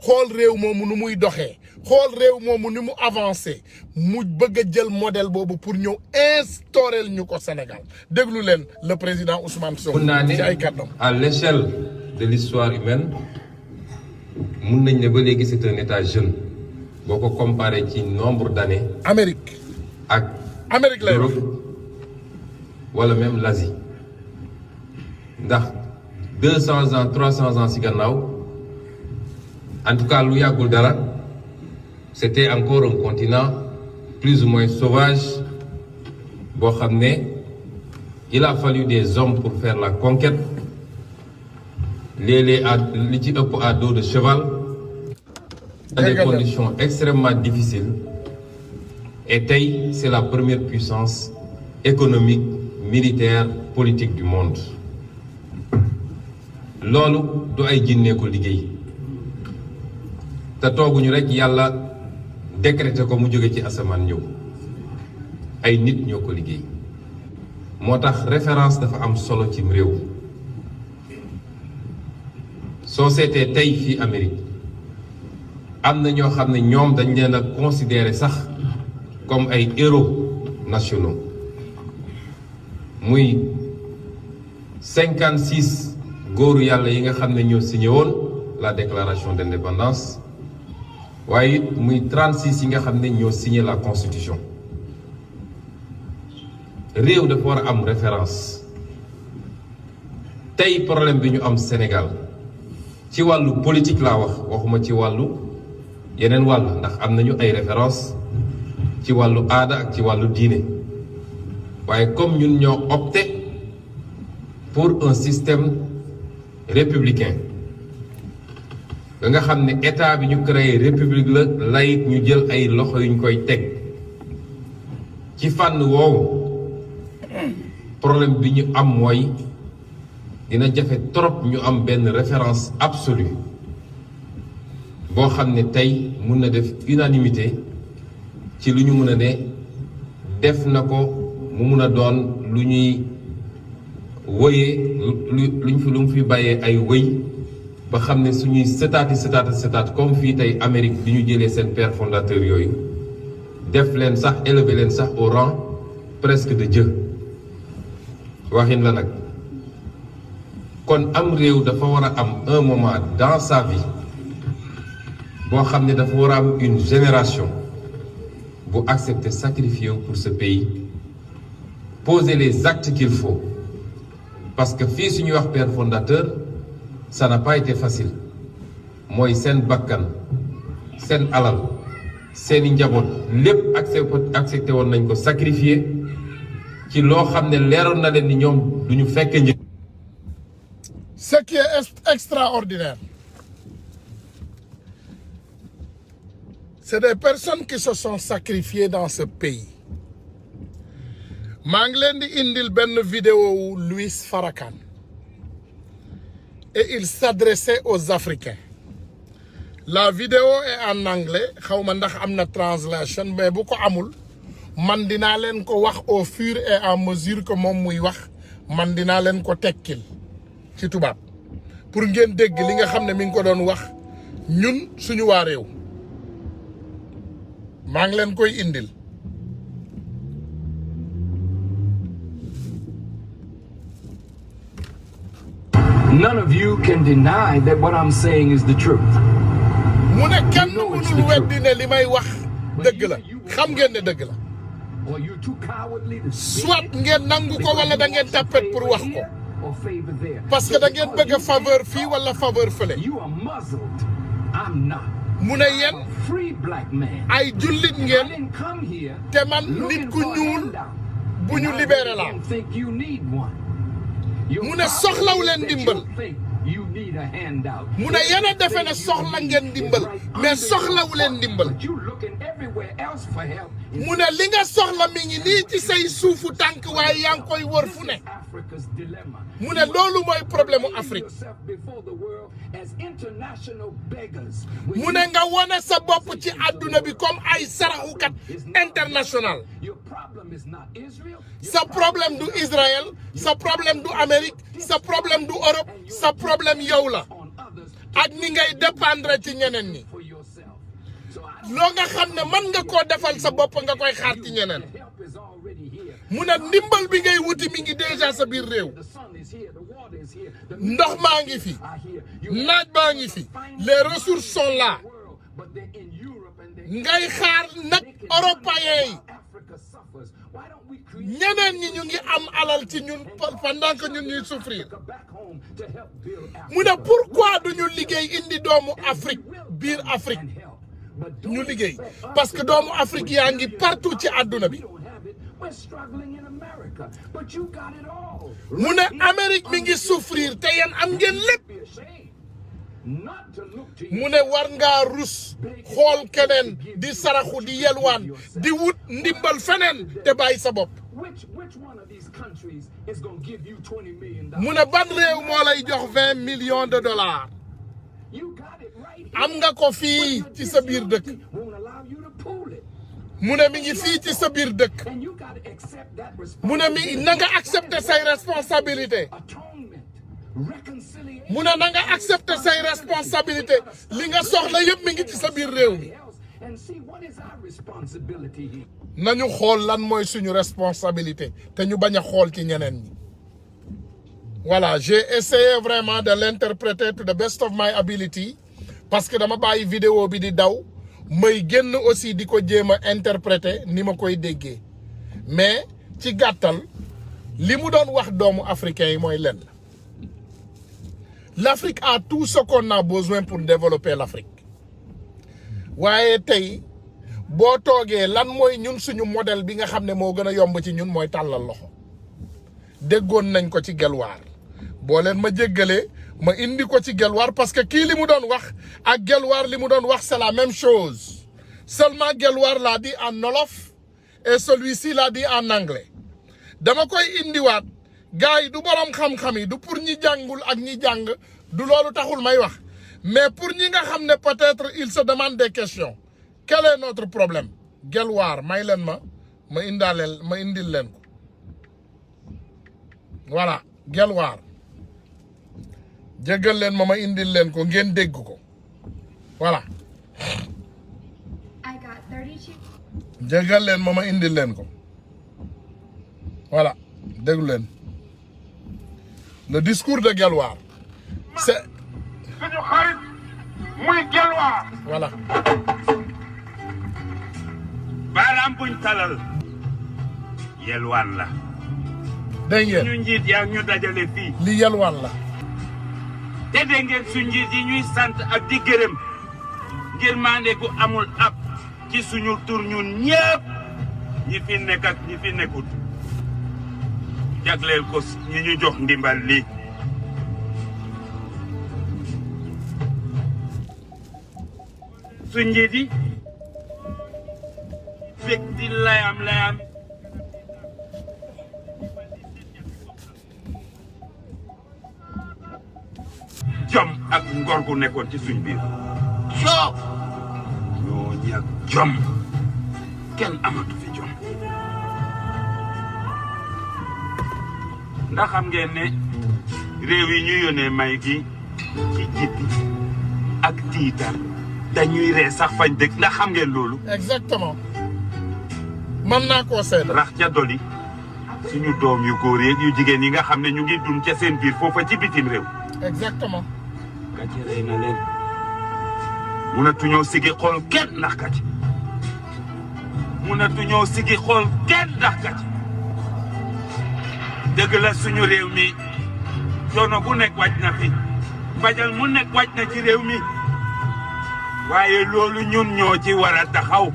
xool réew moomu nu muy doxee xool réew moomu ni mu avancé mu bëgg a jël modèle boobu pour ñëw instaurer ñu ko Sénégal déglu leen le président Ousmane Sonko ci ay kàddam. À l'échelle de l'histoire humaine mun nañ ne ba léegi c'est un état jeune boo ko comparé ci nombre d'années. Amérique lay wax wala même l'Asie ndax 200 ans 300 ans ci gannaaw en tout cas lu yàggul dara c'était encore un continent plus ou moins sauvage boo xam ne il a fallu des hommes pour faire la conquête léeg-léeg li ci ëpp à dos de cheval dans des conditions extrêmement difficiles et tey c'est la première puissance économique militaire politique du monde loolu du ay jinnee ko liggéey te tooguñu rek yàlla décrété ko mu jóge ci asamaan ñëw ay nit ñoo ko liggéey moo tax référence dafa am solo ci réew soo seetee tey fii Amérique am na ñoo xam ne ñoom dañ leen a considérer sax comme ay héros nationaux muy 56 góoru yàlla yi nga xam ne ñoo signé woon la déclaration d'indépendance waaye it muy 36 yi nga xam ne ñoo signé la constitution réew dafa war a am référence tey problème bi ñu am Sénégal ci wàllu politique laa waxuma ci wàllu yeneen wàll ndax am nañu ay référence ci wàllu aada ak ci wàllu diine waaye comme ñun ñoo opté pour un système républicain ba nga xam ne état bi ñu créé république la laïque ñu jël ay loxo yuñ koy teg ci fànn woowu problème bi ñu am mooy dina jafe trop ñu am benn référence absolue boo xam ne tey mun na def unanimité ci lu ñu mun a ne def na ko mu mun a doon lu ñuy wëyee lu mu fi bàyyee ay wëy ba xam ne suñuy sëtaat comme fii tey Amérique bi ñu jëlee seen père fondateur yooyu def leen sax élever leen sax au rang presque de Dieu waxin la nag kon am réew dafa war a am un moment dans sa vie boo xam ne dafa war a am une génération bu accepter sacrifier pour ce pays poser les actes qu'il faut parce que fii suñuy wax père fondateur ça n'a pas été facile mooy seen bakkan seen alal seeni njaboot lépp accepté woon nañ ko sacrifier ci loo xam ne leeroon na leen ni ñoom duñu fekk njëg. Ce qui est extraordinaire, c'est des personnes qui se sont sacrifiées dans ce pays. maa ngi leen di indil benn vidéo wu Louis Farrakhan et il s'adressait aux Africains. La vidéo est en anglais xaw ma ndax am na translation mais bu ko amul man dinaa leen ko wax au fur et à mesure que moom muy wax man dinaa leen ko tekkil ci tubaab pour ngeen dégg li nga xam ne mi ngi ko doon wax ñun suñu waa réew maa ngi leen koy indil. None of you can deny that what I'm saying is the truth. mu ne kenn mënul weddi ne li may wax dëgg la xam ngeen ne dëgg la soit ngeen nangu ko wala da ngeen tapet pour wax ko parce que da ngeen bëgg a faveur fii wala faveur fële mu ne yéen ay jullit ngeen te man nit ku ñuul bu ñu libéré la mu ne soxlaw leen dimbal mu ne yéen a defe ne soxla ngeen dimbal mais soxlawu leen dimbal mu ne li nga soxla mi ngi nii ci say suufu tànk waaye yaa ngi koy wër fu ne mu ne loolu mooy problème mu Afrique mu ne nga wone sa bopp ci àdduna bi comme ay saraxukat international sa problème du Israël sa problème du Amérique sa problème du Europe sa problème yow la ak ni ngay dépendre ci ñeneen ñi loo nga xam ne mën nga koo defal sa bopp nga koy xaar ci ñeneen mu ne ndimbal bi ngay wuti mi ngi déjà sa biir réew ndox maa ngi fi naaj baa ngi fi les ressources sont là ngay xaar nag européens yi ñeneen ñi ñu ngi am alal ci ñun pendant que ñun ñuy souffrir mu ne pourquoi duñu liggéey indi doomu Afrique biir Afrique ñu liggéey parce que doomu Afrique yaa ngi partout ci àdduna bi mu ne Amérique mi ngi souffrir te yéen am ngeen lépp mu ne war ngaa rus xool keneen di saraxu di yelwaan di wut ndimbal feneen te bàyyi sa bopp mu ne ban réew moo lay jox 20 millions de dollars am nga ko fii ci sa biir dëkk mu ne mi ngi fii ci sa biir dëkk mu ne mi na nga accepter say responsabilité mu ne na nga accepter say responsabilité li nga soxla yëpp mi ngi ci sa biir réew mi nañu xool lan mooy suñu responsabilité te ñu bañ a xool ci ñeneen ñi voilà j'ai essayé vraiment de l'interpréter to the best of my ability parce que dama bàyyi vidéo bi di daw may génn aussi di ko jéem a interpréter ni ma koy déggee mais ci gàttal li mu doon wax doomu africain yi mooy lenn l'Afrique a tout ce qu'on a besoin pour développer l'Afrique waaye tey boo toogee lan mooy ñun suñu modèle bi nga xam ne moo gën a yomb ci ñun mooy tàllal loxo déggoon nañ ko ci gelwaar boo leen ma jéggalee ma indi ko ci gelwaar parce que kii li mu doon wax ak gelwaar li mu doon wax c'est la même chose seulement gelwaar l'a dit en wolof et celui-ci l'a dit en anglais dama koy indiwaat gars yi du borom xam-xam yi du pour ñi jàngul ak ñi jàng du loolu taxul may wax mais pour ñi nga xam ne peut-être il se demande des questions quel est notre problème gelwaar may leen ma indil leen ko voilà gelwaar jéggal leen ma indil leen ko ngeen dégg ko voilà jéggal leen ma indil leen ko voilà déglu leen le discours de Gelwaar c'est suñu xarit muy Gelwaar voilà baaraam buñ talal yelwaan la dégg ngeen ñu njiit yaa ñu dajale fii li yelwaan la te dégg ngeen suñu njiit yi ñuy sant ak di gërëm ngir maande gu amul ab ci suñu tur ñun ñëpp ñi fi nekk ak ñi fi nekkut jagleel ko ñi ñu jox ndimbal li suñu njiit yi fekk di layam jom ak ngor gu nekkoon ci suñ biir soo ñoo ñàkk jom kenn amatu fi jom ndax xam ngeen ne réew yi ñu yónnee may gi ci jippi ak tiitar dañuy ree sax fañ dëkk ndax xam ngeen loolu exactement mën naa koo seet rax ca doli suñu doom yu góor yu jigéen yi nga xam ne ñu ngi dund ca seen biir foofa ci bitim réew exactement gàcce rey na leen mënatuñoo sigi xool kenn ndax gàcce mënatuñoo sigi xool kenn ndax gàcce dëgg la suñu réew mi coono bu nekk wàcc na fi bajal mu nekk wàcc na ci réew mi waaye loolu ñun ñoo ci war a taxaw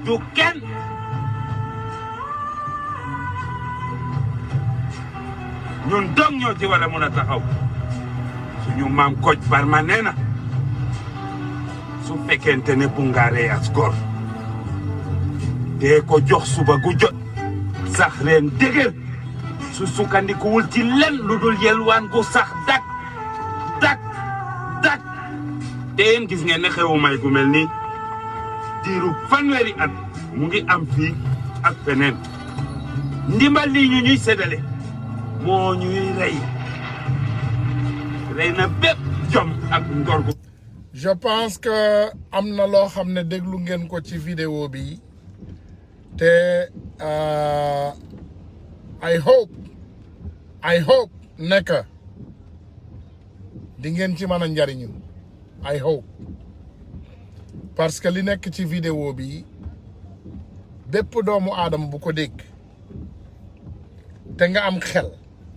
du kenn ñun dong ñoo ci war a mën a taxaw suñu maam Kocc Barma nee na su fekkente ne bu nga rey as góor dee ko jox suba gu jot sax reen dëgër su sukkandikuwul ci len lu dul yelwaan gu sax dak te yéen gis ngeen ne xewu may gu mel nii diiru fanweeri at mu ngi am fii ak feneen ndimbal lii ñu ñuy séddale moo ñuy rey na bépp jom ak ngor gu. je pense que am na loo xam ne déglu ngeen ko ci vidéo bi te I hope nekk di ngeen ci mën a njariñu I hope parce que li nekk ci vidéo bi bépp doomu aadama bu ko dégg te nga am xel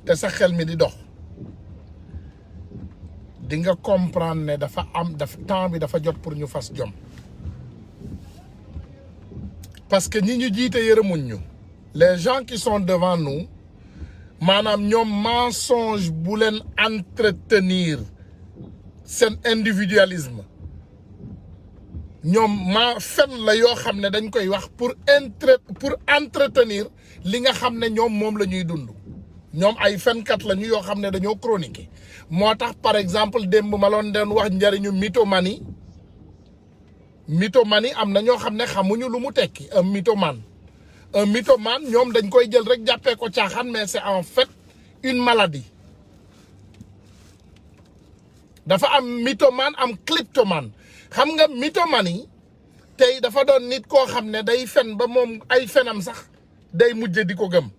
te sa xel mi di dox di nga comprendre ne dafa temps bi dafa jot pour ñu fas jom parce que ñi ñu jiite yërëmuñ ñu les gens qui sont devant nous maanaam ñoom mensonge bu leen entretenir seen individualisme ñoom fen la yoo xam ne dañ koy wax pour entretenir li nga xam ne ñoom moom la ñuy dund ñoom ay fenkat la ñu yoo xam ne dañoo chroniquer moo tax par exemple démb ma loon den wax njariñu mythomanie am na ñoo xam ne xamuñu lu mu tekki un mythomane ñoom dañ koy jël rek jàppee ko caaxaan mais c'est en fait une maladie dafa am mythomane am kleptomane xam nga mythomanie tey dafa doon nit koo xam ne day fen ba moom ay fenam sax day mujj di ko gëm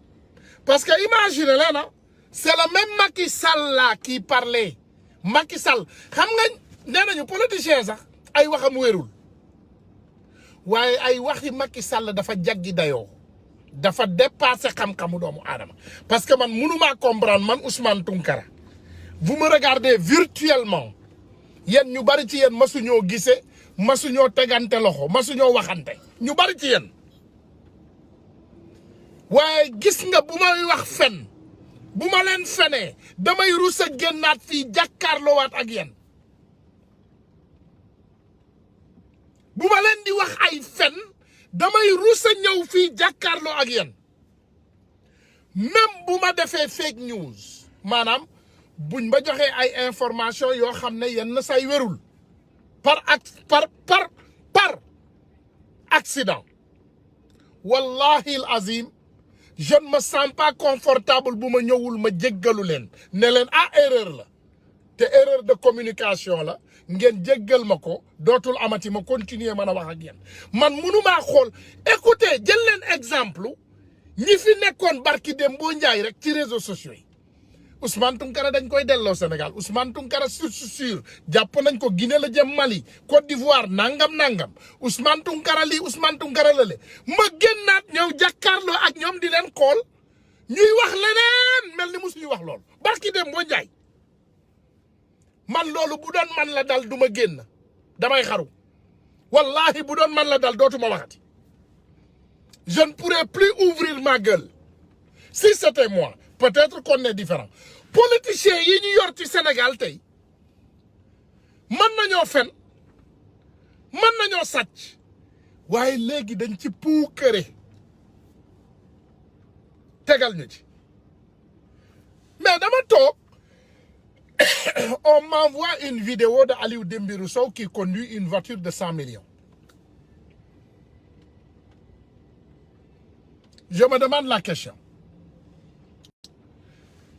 parce que imaginez leen na c'est le même Macky Sall là qui parlait Macky Sall xam nga nee nañu politicien sax ay waxam wérul waaye ay waxi Macky Sall dafa jaggi dayoo dafa dépassé xam-xamu doomu aadama parce que man mënumaa comprendre man Ousmane Tounkara vous me regardez virtuellement yéen ñu bari ci yéen masuñoo gise masuñoo tegante loxo masuñoo waxante ñu bari ci yéen waaye gis nga bu may wax fen bu ma leen fenee damay rus a génnaat fii jàkkaarloowaat ak yéen bu ma leen di wax ay fen damay rus a ñëw fii jàkkaarloo ak yéen même bu ma defee fake news maanaam buñ ma joxee ay information yoo xam ne yenn say wérul par accident wallahi al azim je ne me sens pas confortable bu ma ñëwul ma jéggalu leen ne leen erreur la te erreur de communication la ngeen jéggal ma ko dootul amati ma continuer mën a wax ak yéen man mënumaa xool écoutez jël leen exemple ñi fi nekkoon barki dem boo njaay rek ci réseaux sociaux yi Ousmane Tounkara dañ koy delloo Sénégal Ousmane Tounkara sûr jàpp nañ ko Guinée la jëm Mali Côte d'Ivoire nangam Ousmane Tounkara lii Ousmane Tounkara lale ma génnaat ñëw jàkkaarloo ak ñoom di leen xool ñuy wax leneen mel ni musuñu wax lool barki dem boo njaay man loolu bu doon man la dal du ma génn damay xaru wallahi bu doon man la dal dootuma waxati je ne pourrais plus ouvrir ma gueule si c'était moi peut-être qu'on est différent politiciens yi ñu yor ci Sénégal tey mën nañoo fen mën nañoo sàcc waaye léegi dañ ci puukare tegal ñu ci mais dama toog on m'envoie une vidéo de Aliou Dembourou Sow qui conduit une voiture de 100 millions. Je me demande la question.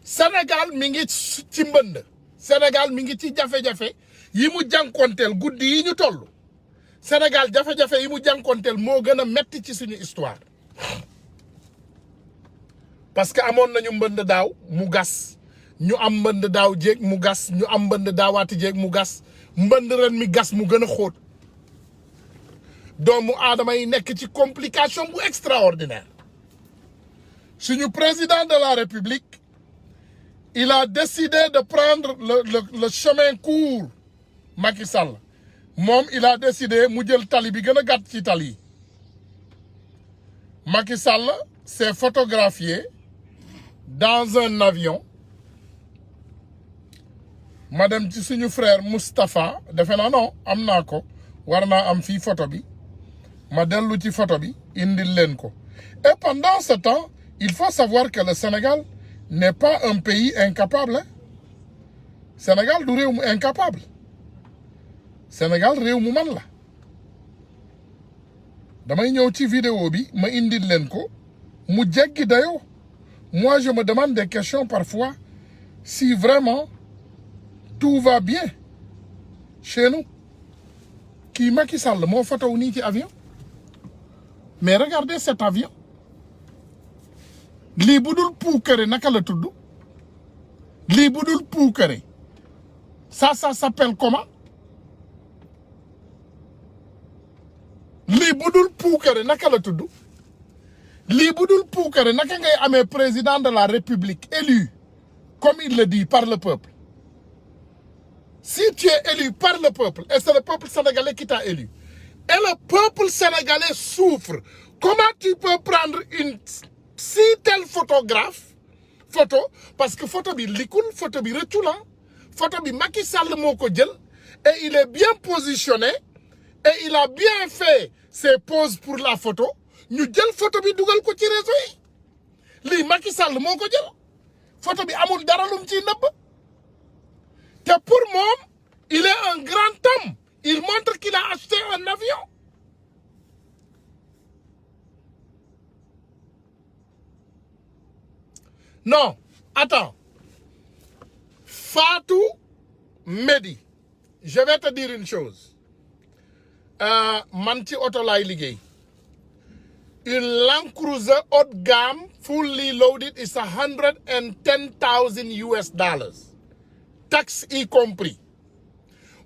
Sénégal mi ngi ci mbënd Sénégal mi ngi ci jafe-jafe yi mu jànkonteel guddi yi ñu toll Sénégal jafe-jafe yi mu jànkonteel moo gën a metti ci suñu histoire parce que amoon nañu mbënd daaw mu gas ñu am mbënd daaw jéeg mu gas ñu am mbënd daawaati jéeg mu gas mbënd ren mi gas mu gën a xóot doomu aadama yi nekk ci complication bu extraordinaire suñu président de la République il a décidé de prendre le chemin court Macky Sall moom il a décidé mu jël tali bi gën a gàtt ci tali yi Macky Sall s'est photographié dans un avion ma dem ci suñu frère Moustapha defe naa non am naa ko war naa am fii photo bi ma dellu ci photo bi indil leen ko et pendant ce temps il faut savoir que le Sénégal n'est pas un pays incapable hein? Sénégal du réew mu incapable Sénégal réew mu man la damay ñëw ci vidéo bi ma indil leen ko mu jéggi dayo. Moi je me demande des questions parfois si vraiment tout va bien chez nous. Kii Macky Sall moo photo nii ci avion mais regardez cet avion lii bu dul puukare naka la tudd lii bu dul puukare ça s'appelle comment lii bu dul puukare naka la tudd lii bu dul puukare naka ngay amee président de la République élu comme il le dit par le peuple. Si tu es élu par le peuple, et c'est le peuple sénégalais qui t'a élu, et le peuple sénégalais souffre, comment tu peux prendre une si telle photo, parce que photo bi likul, photo bi retoulant, photo bi Macky Sall moko djel, et il est bien positionné, et il a bien fait ses poses pour la photo, ñu djel photo bi dougal ko ci réseau yi. Li Macky Sall moko djel, photo bi amul dara lum ci neub. Que pour moi, il est un grand homme. Il montre qu'il a acheté un avion. Non, attends. Fatou Mehdi, je vais te dire une chose. Manti Otolai Ligue. Une Land Cruiser haut de gamme, fully loaded, is $110,000 US. Tax y compris.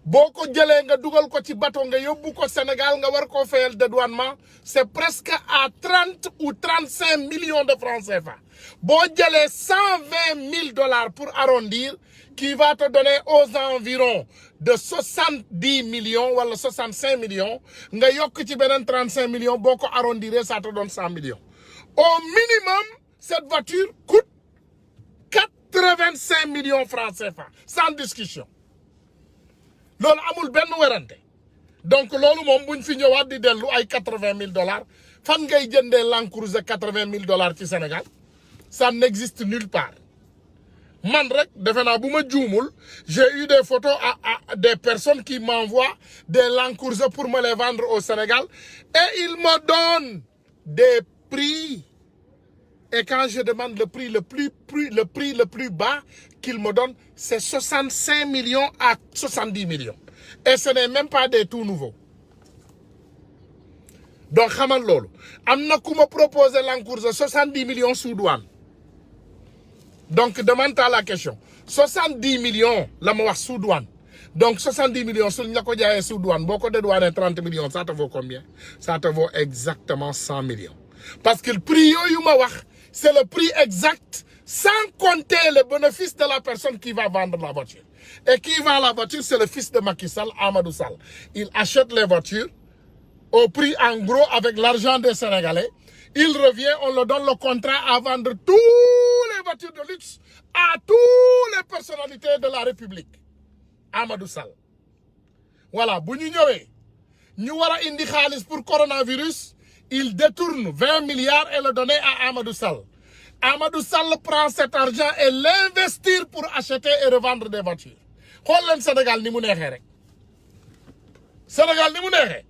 Boko jëlee nga dugal ko ci bateau nga yóbbu ko Sénégal nga war ko fayal dédouanement, c'est presque à 30 ou 35 millions de francs CFA. Boo jëlee $120,000 pour arrondir, qui va te donner aux environs de 70 millions wala 65 millions, nga yokk ci benen 35 millions, boko arrondir, ça te donne 100 millions. Au minimum, cette voiture coûte 85 millions francs CFA, sans discussion. Lolo amul benn werante. Donc lolu mom buñ fi ñëwaat di delu ay $80,000, fan ngay jëndé Land Cruiser $80,000 ci Sénégal? Ça n'existe nulle part. Man rek defena buma djoumul, j'ai eu des photos à des personnes qui m'envoient des Land Cruiser pour me les vendre au Sénégal et ils me donnent des prix. Et quand je demande le prix le plus bas qu'il me donne, c'est 65 millions à 70 millions. Et ce n'est même pas des tout nouveaux. Donc, xamal lolu. Amna kou me proposer Land Cruiser 70 millions sous douane. Donc, demande-toi la question. 70 millions, la ma wax sous douane. Donc, 70 millions, si tu as sous douane, beaucoup de douane 30 millions, ça te vaut combien? Ça te vaut exactement 100 millions. Parce que le prix, c'est le prix exact, sans compter le bénéfice de la personne qui va vendre la voiture. Et qui vend la voiture, c'est le fils de Macky Sall, Amadou Sall. Il achète les voitures au prix en gros avec l'argent des Sénégalais. Il revient, on lui donne le contrat à vendre toutes les voitures de luxe à toutes les personnalités de la République. Amadou Sall. Voilà, si nous avons indi khalis pour coronavirus, il détourne 20 milliards et le donne à Amadou Sall. Amadou Sall prend cet argent et l'investit pour acheter et revendre des voitures. Regardez le Sénégal ni mu nexé rek. Sénégal ni mu nexé.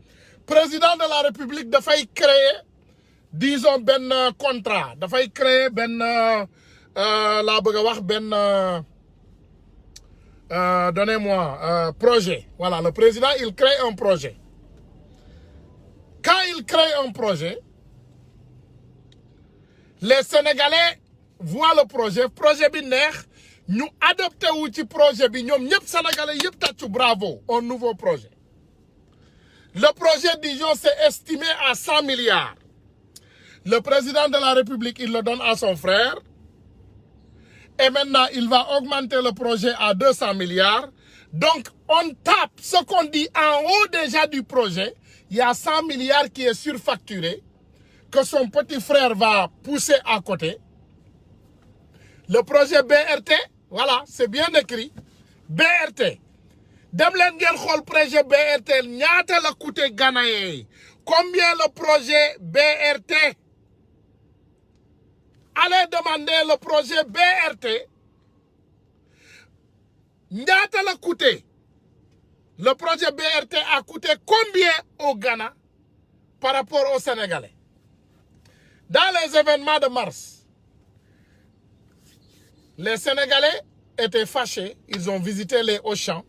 Président de la République da fay créer disons ben contrat, da fay créer ben la bëgg wax ben donnez-moi projet. Voilà, le président il crée un projet. Quand il crée un projet, les Sénégalais voient le projet bi neex, nous adoptons le projet bi ñom ñep Sénégalais yep tatchu bravo, un nouveau projet. Le projet disons c'est estimé à 100 milliards. Le président de la République, il le donne à son frère. Et maintenant, il va augmenter le projet à 200 milliards. Donc, on tape ce qu'on dit en haut déjà du projet. Il y a 100 milliards qui est surfacturé, que son petit frère va pousser à côté. Le projet BRT, voilà, c'est bien écrit. BRT. Dem len ngeen xol projet BRT ñaata la coûté Ghanéen. Combien le projet BRT? Allez demander le projet BRT. Ñaata la coûté? Le projet BRT a coûté combien au Ghana? par rapport aux Sénégalais. Dans les événements de mars, les Sénégalais étaient fâchés. Ils ont visité les Auchan.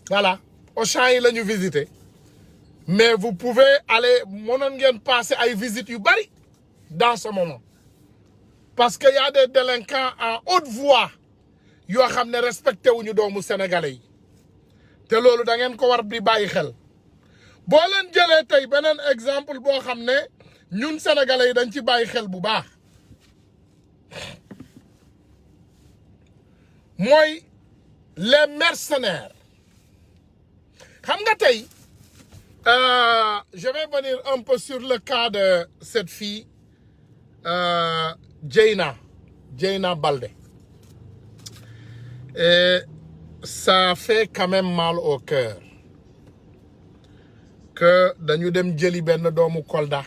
Voilà. Auchan, ils l'ont visité. Mais vous pouvez aller, passer à une visite Yubari dans ce moment. Parce qu'il y a des délinquants en haute voix qui ne respectent pas les Sénégalais. C'est ce que vous devez faire. Si vous avez un exemple, vous savez que nous, Sénégalais, nous devons faire bu baax. Moi, les mercenaires. Je vais venir un peu sur le cas de cette fille, Jaina Baldé. Et ça fait quand même mal au cœur que dañu dem jëli benn doomu Kolda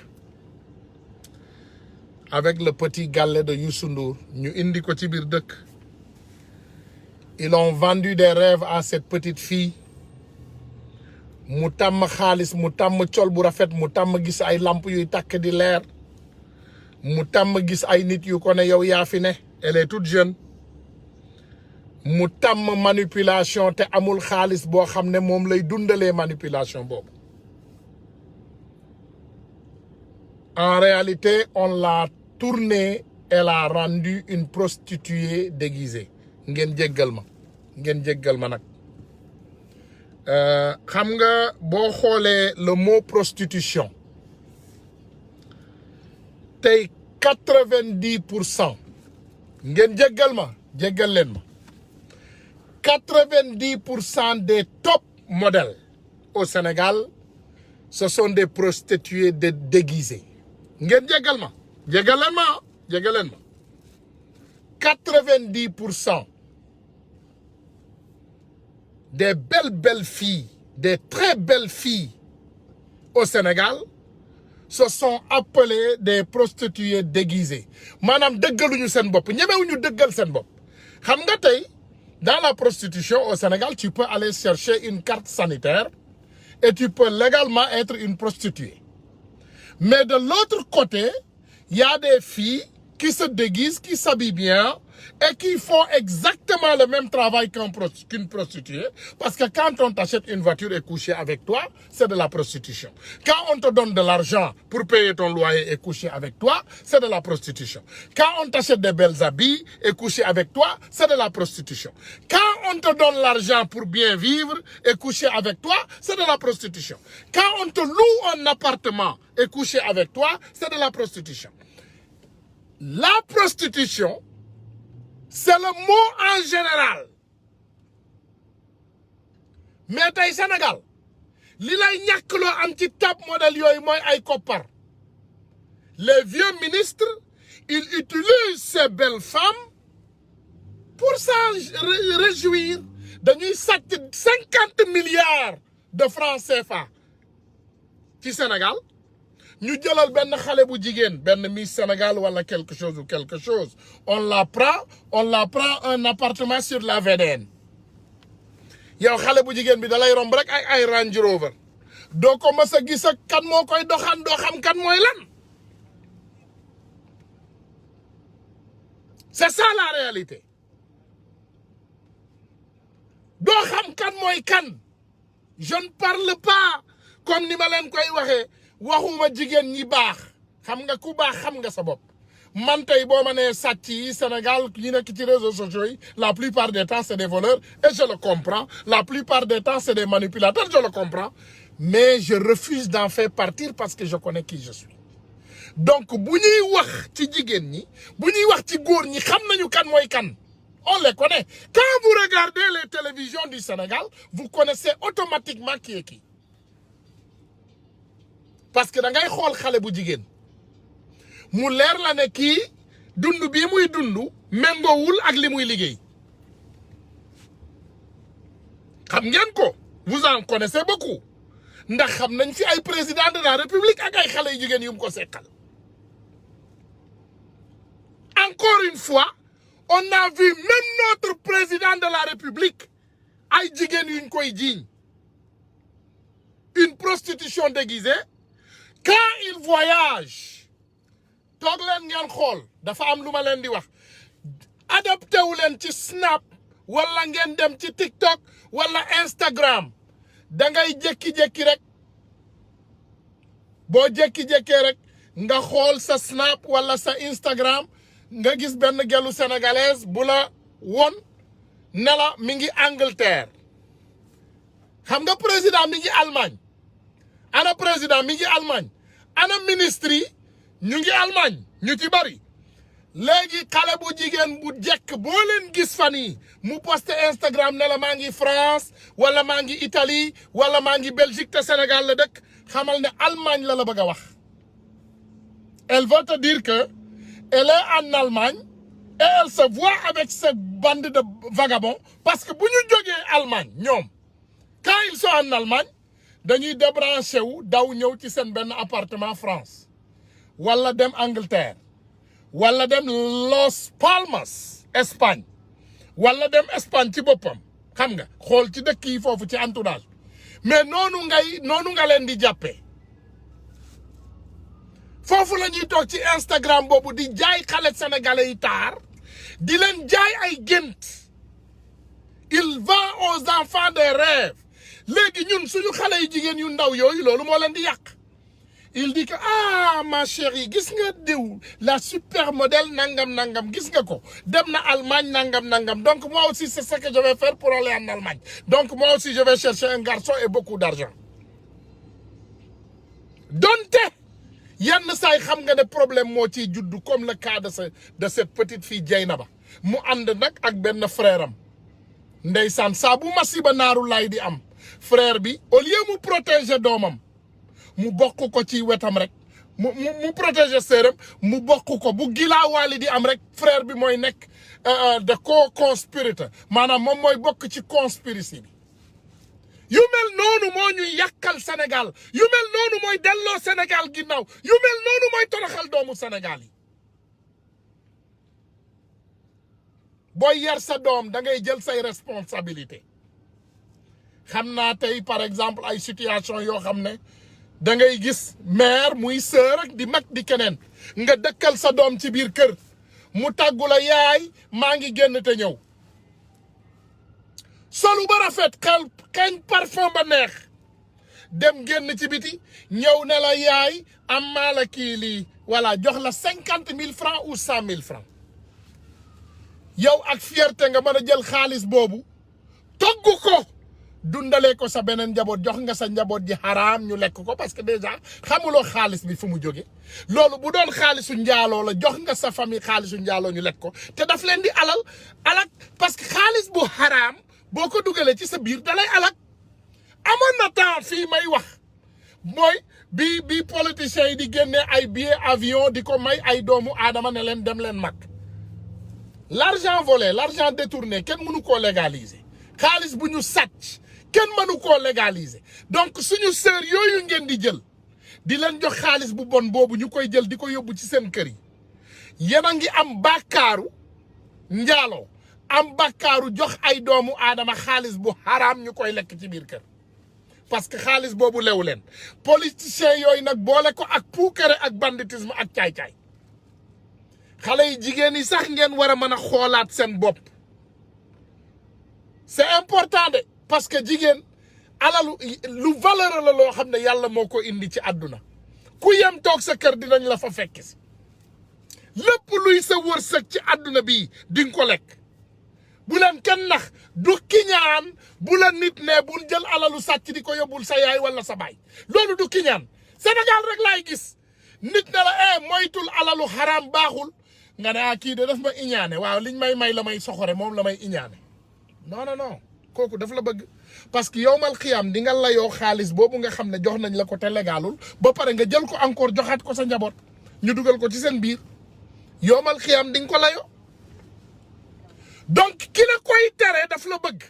avec le petit galet de Youssou Ndour ñu indi ko ci biir dëkk. Ils ont vendu des rêves à cette petite fille. Mu tàmm xaalis mu tàmm col bu rafet mu tàmm gis ay lamp yuy takk di leer mu tàmm gis ay nit yu ko ne yow yaa fi ne. Elle est toute jeune. Mu tàmm manipulation te amul xaalis boo xam ne moom lay dundalee manipulation boobu. En réalité, on l'a tournée et l'a rendue une prostituée déguisée. Ngeen jéggal ma nag. Xam nga boo xoolee le mot prostitution tey 90% ngeen jéggal leen ma 90% des top modèles au Sénégal ce sont des prostituées déguisées. Ngeen jéggal leen ma 90% des belles filles, des très belles filles au Sénégal se sont appelées des prostituées déguisées. Manam deggaluñu sen bop, ñemewuñu deggal sen bop. Xam nga tay dans la prostitution au Sénégal, tu peux aller chercher une carte sanitaire et tu peux légalement être une prostituée. Mais de l'autre côté, il y a des filles qui se déguisent, qui s'habillent bien et qui font exactement le même travail qu'une prostituée. Parce que quand on t'achète une voiture et coucher avec toi, c'est de la prostitution. Quand on te donne de l'argent pour payer ton loyer et coucher avec toi, c'est de la prostitution. Quand on t'achète des belles habits et coucher avec toi, c'est de la prostitution. Quand on te donne l'argent pour bien vivre et coucher avec toi, c'est de la prostitution. Quand on te loue un appartement et coucher avec toi, c'est de la prostitution. La prostitution, c'est le mot en général. Mais tay Sénégal, li lay ñàkkloo am ci top modèle yooyu mooy ay koppar. Les vieux ministres, ils utilisent ces belles femmes pour s'en réjouir. Dañuy sàcc 50 milliards de francs CFA ci Sénégal. Ñu jëlal benn xale bu jigéen benn Miss Sénégal wala quelque chose ou quelque chose on la prend un appartement sur la VDN yow xale bu jigéen bi da lay romb rek ay Range Rover doo ko mës a gis ak kan moo koy doxaan doo xam kan mooy lan. C'est ça la réalité. doo xam kan mooy kan. Je ne parle pas comme ni ma leen koy waxee. Waxuma jigéen ñi baax xam nga ku baax xam nga sa bopp man tey boo ma nee sàcc yi Sénégal ñi nekk ci réseaux sociaux yi la plupart des temps c'est des voleurs et je le comprends la plupart des temps c'est des manipulateurs je le comprends mais je refuse d'en faire partir parce que je connais qui je suis. Donc bu ñuy wax ci jigéen ñi bu ñuy wax ci góor ñi xam nañu kan mooy kan on les connaît. Quand vous regardez les télévisions du Sénégal vous connaissez automatiquement qui est qui. Parce que da ngay xool xale bu jigéen mu leer la ne kii dund bii muy dund méngoowul ak li muy liggéey xam ngeen ko vous en connaissez beaucoup ndax xam nañ fi ay président de la République ak ay xale yu jigéen yu mu ko seqal. Encore une fois on a vu même notre président de la République ay jigéen yuñ koy jiiñ une prostituée prostitution déguisée quand ils voyagent toog leen ngeen xool dafa am lu ma leen di wax adapté wu leen ci Snap wala ngeen dem ci TikTok wala Instagram da ngay jékki-jékki rek boo jékki-jékkee rek nga xool sa Snap wala sa Instagram nga gis benn gelu sénégalaise bu la won ne la mi ngi Angleterre xam nga président mi ngi Allemagne ana président mi ngi Allemagne ana ministre yi ñu ngi Allemagne ñu ci bari léegi xale bu jigéen bu jekk boo leen gis fan yi mu posté Instagram ne la maa ngi France wala maa ngi Italie wala maa ngi Belgique te Sénégal la dëkk xamal ne Allemagne la bëgg a wax elle veut te dire que elle est en Allemagne et elle se voit avec cette bande de vagabonds parce que bu ñu jógee Allemagne ñoom quand ils sont en Allemagne dañuy débranché wu daw ñëw ci seen benn appartement France wala dem Angleterre wala dem Los Palmas Espagne wala dem Espagne ci boppam xam nga xool ci dëkk yi foofu ci entourage mais noonu nga leen di jàppee foofu la ñuy toog ci Instagram boobu di jaay xale sénégalais yi taar di leen jaay ay gént il vend aux enfants des rêves léegi ñun suñu xale yu jigéen yu ndaw yooyu loolu moo leen di yàq il dit que ah ma chérie gis nga diw la super modèle nangam gis nga ko dem na Allemagne nangam donc moi aussi c'est ce que je vais faire pour aller en Allemagne donc moi aussi je vais chercher un garçon et beaucoup d'argent donte yenn saay xam nga ne problème moo ciy juddu comme le cas de cette petite fille Dieynaba mu ànd nag ak benn frère am ndeysaan saa bu masiba naaru lay di am frère bi au lieu mu protéger doomam mu bokk ko ci wetam rek mu protéger sœuram mu bokk ko bu gilaawaali di am rek frère bi mooy nekk de co-conspirateur maanaam moom mooy bokk ci conspiracy bi yu mel noonu moo ñuy yàqal Sénégal yu mel noonu mooy delloo Sénégal ginnaaw yu mel noonu mooy toroxal doomu Sénégal yi booy yar sa doom da ngay jël say responsabilité xam naa tey par exemple ay situation yoo xam ne da ngay gis mère muy sœur ak di mag di keneen nga dëkkal sa doom ci biir kër mu tàggu la yaay maa ngi génn te ñëw solu ba rafet xeeñ parfum ba neex dem génn ci biti ñëw ne la yaay am maa la kii lii voilà jox la 50 000 francs ou 100 000 francs yow ak fierté nga mën a jël xaalis boobu togg ko dundalee ko sa beneen njaboot jox nga sa njaboot ji xaraam ñu lekk ko parce que déjà xamuloo xaalis bi fu mu jóge loolu bu doon xaalisu njaaloo la jox nga sa famille xaalisu njaaloo ñu lekk ko te daf leen di alak parce que xaalis bu xaraam boo ko dugalee ci sa biir dalay alak amoon na temps fii may wax mooy bi politiciens yi di génnee ay billets avion di ko may ay doomu aadama ne leen dem leen mag l'argent volé l'argent détourné kenn mënu koo légaliser xaalis bu ñu sàcc kenn mënu koo légaliser donc suñu sœur yooyu ngeen di jël di leen jox xaalis bu bon boobu ñu koy jël di ko yóbbu ci seen kër yi yéen a ngi am bàkkaaru njaaloo am bàkkaaru jox ay doomu aadama xaalis bu xaraam ñu koy lekk ci biir kër parce que xaalis boobu lewu leen politiciens yooyu nag boole ko ak puukare ak banditisme ak caay-caay xale yi jigéen yi sax ngeen war a mën a xoolaat seen bopp c'est important de parce que jigéen alalu lu valeur la loo xam ne yàlla moo ko indi ci àdduna ku yem toog sa kër dinañ la fa fekk si lépp luy sa wërsëg ci àdduna bii di nga ko lekk bu leen kenn nax du kiñaan bu la nit ne bul jël alalu sàcc di ko yóbbul sa yaay wala sa baay loolu du kiñaan Sénégal rek laay gis nit ne la moytul alalu xaraam baaxul nga ne kii de daf ma iñaane waaw liñ may la may soxore moom la may iñaane non kooku daf la bëgg parce que yowmal xiyaam di nga layoo xaalis boobu nga xam ne jox nañ la ko te légalul ba pare nga jël ko encore joxaat ko sa njaboot ñu dugal ko ci seen biir yowmal xiyaam di nga ko layoo donc ki la koy tere daf la bëgg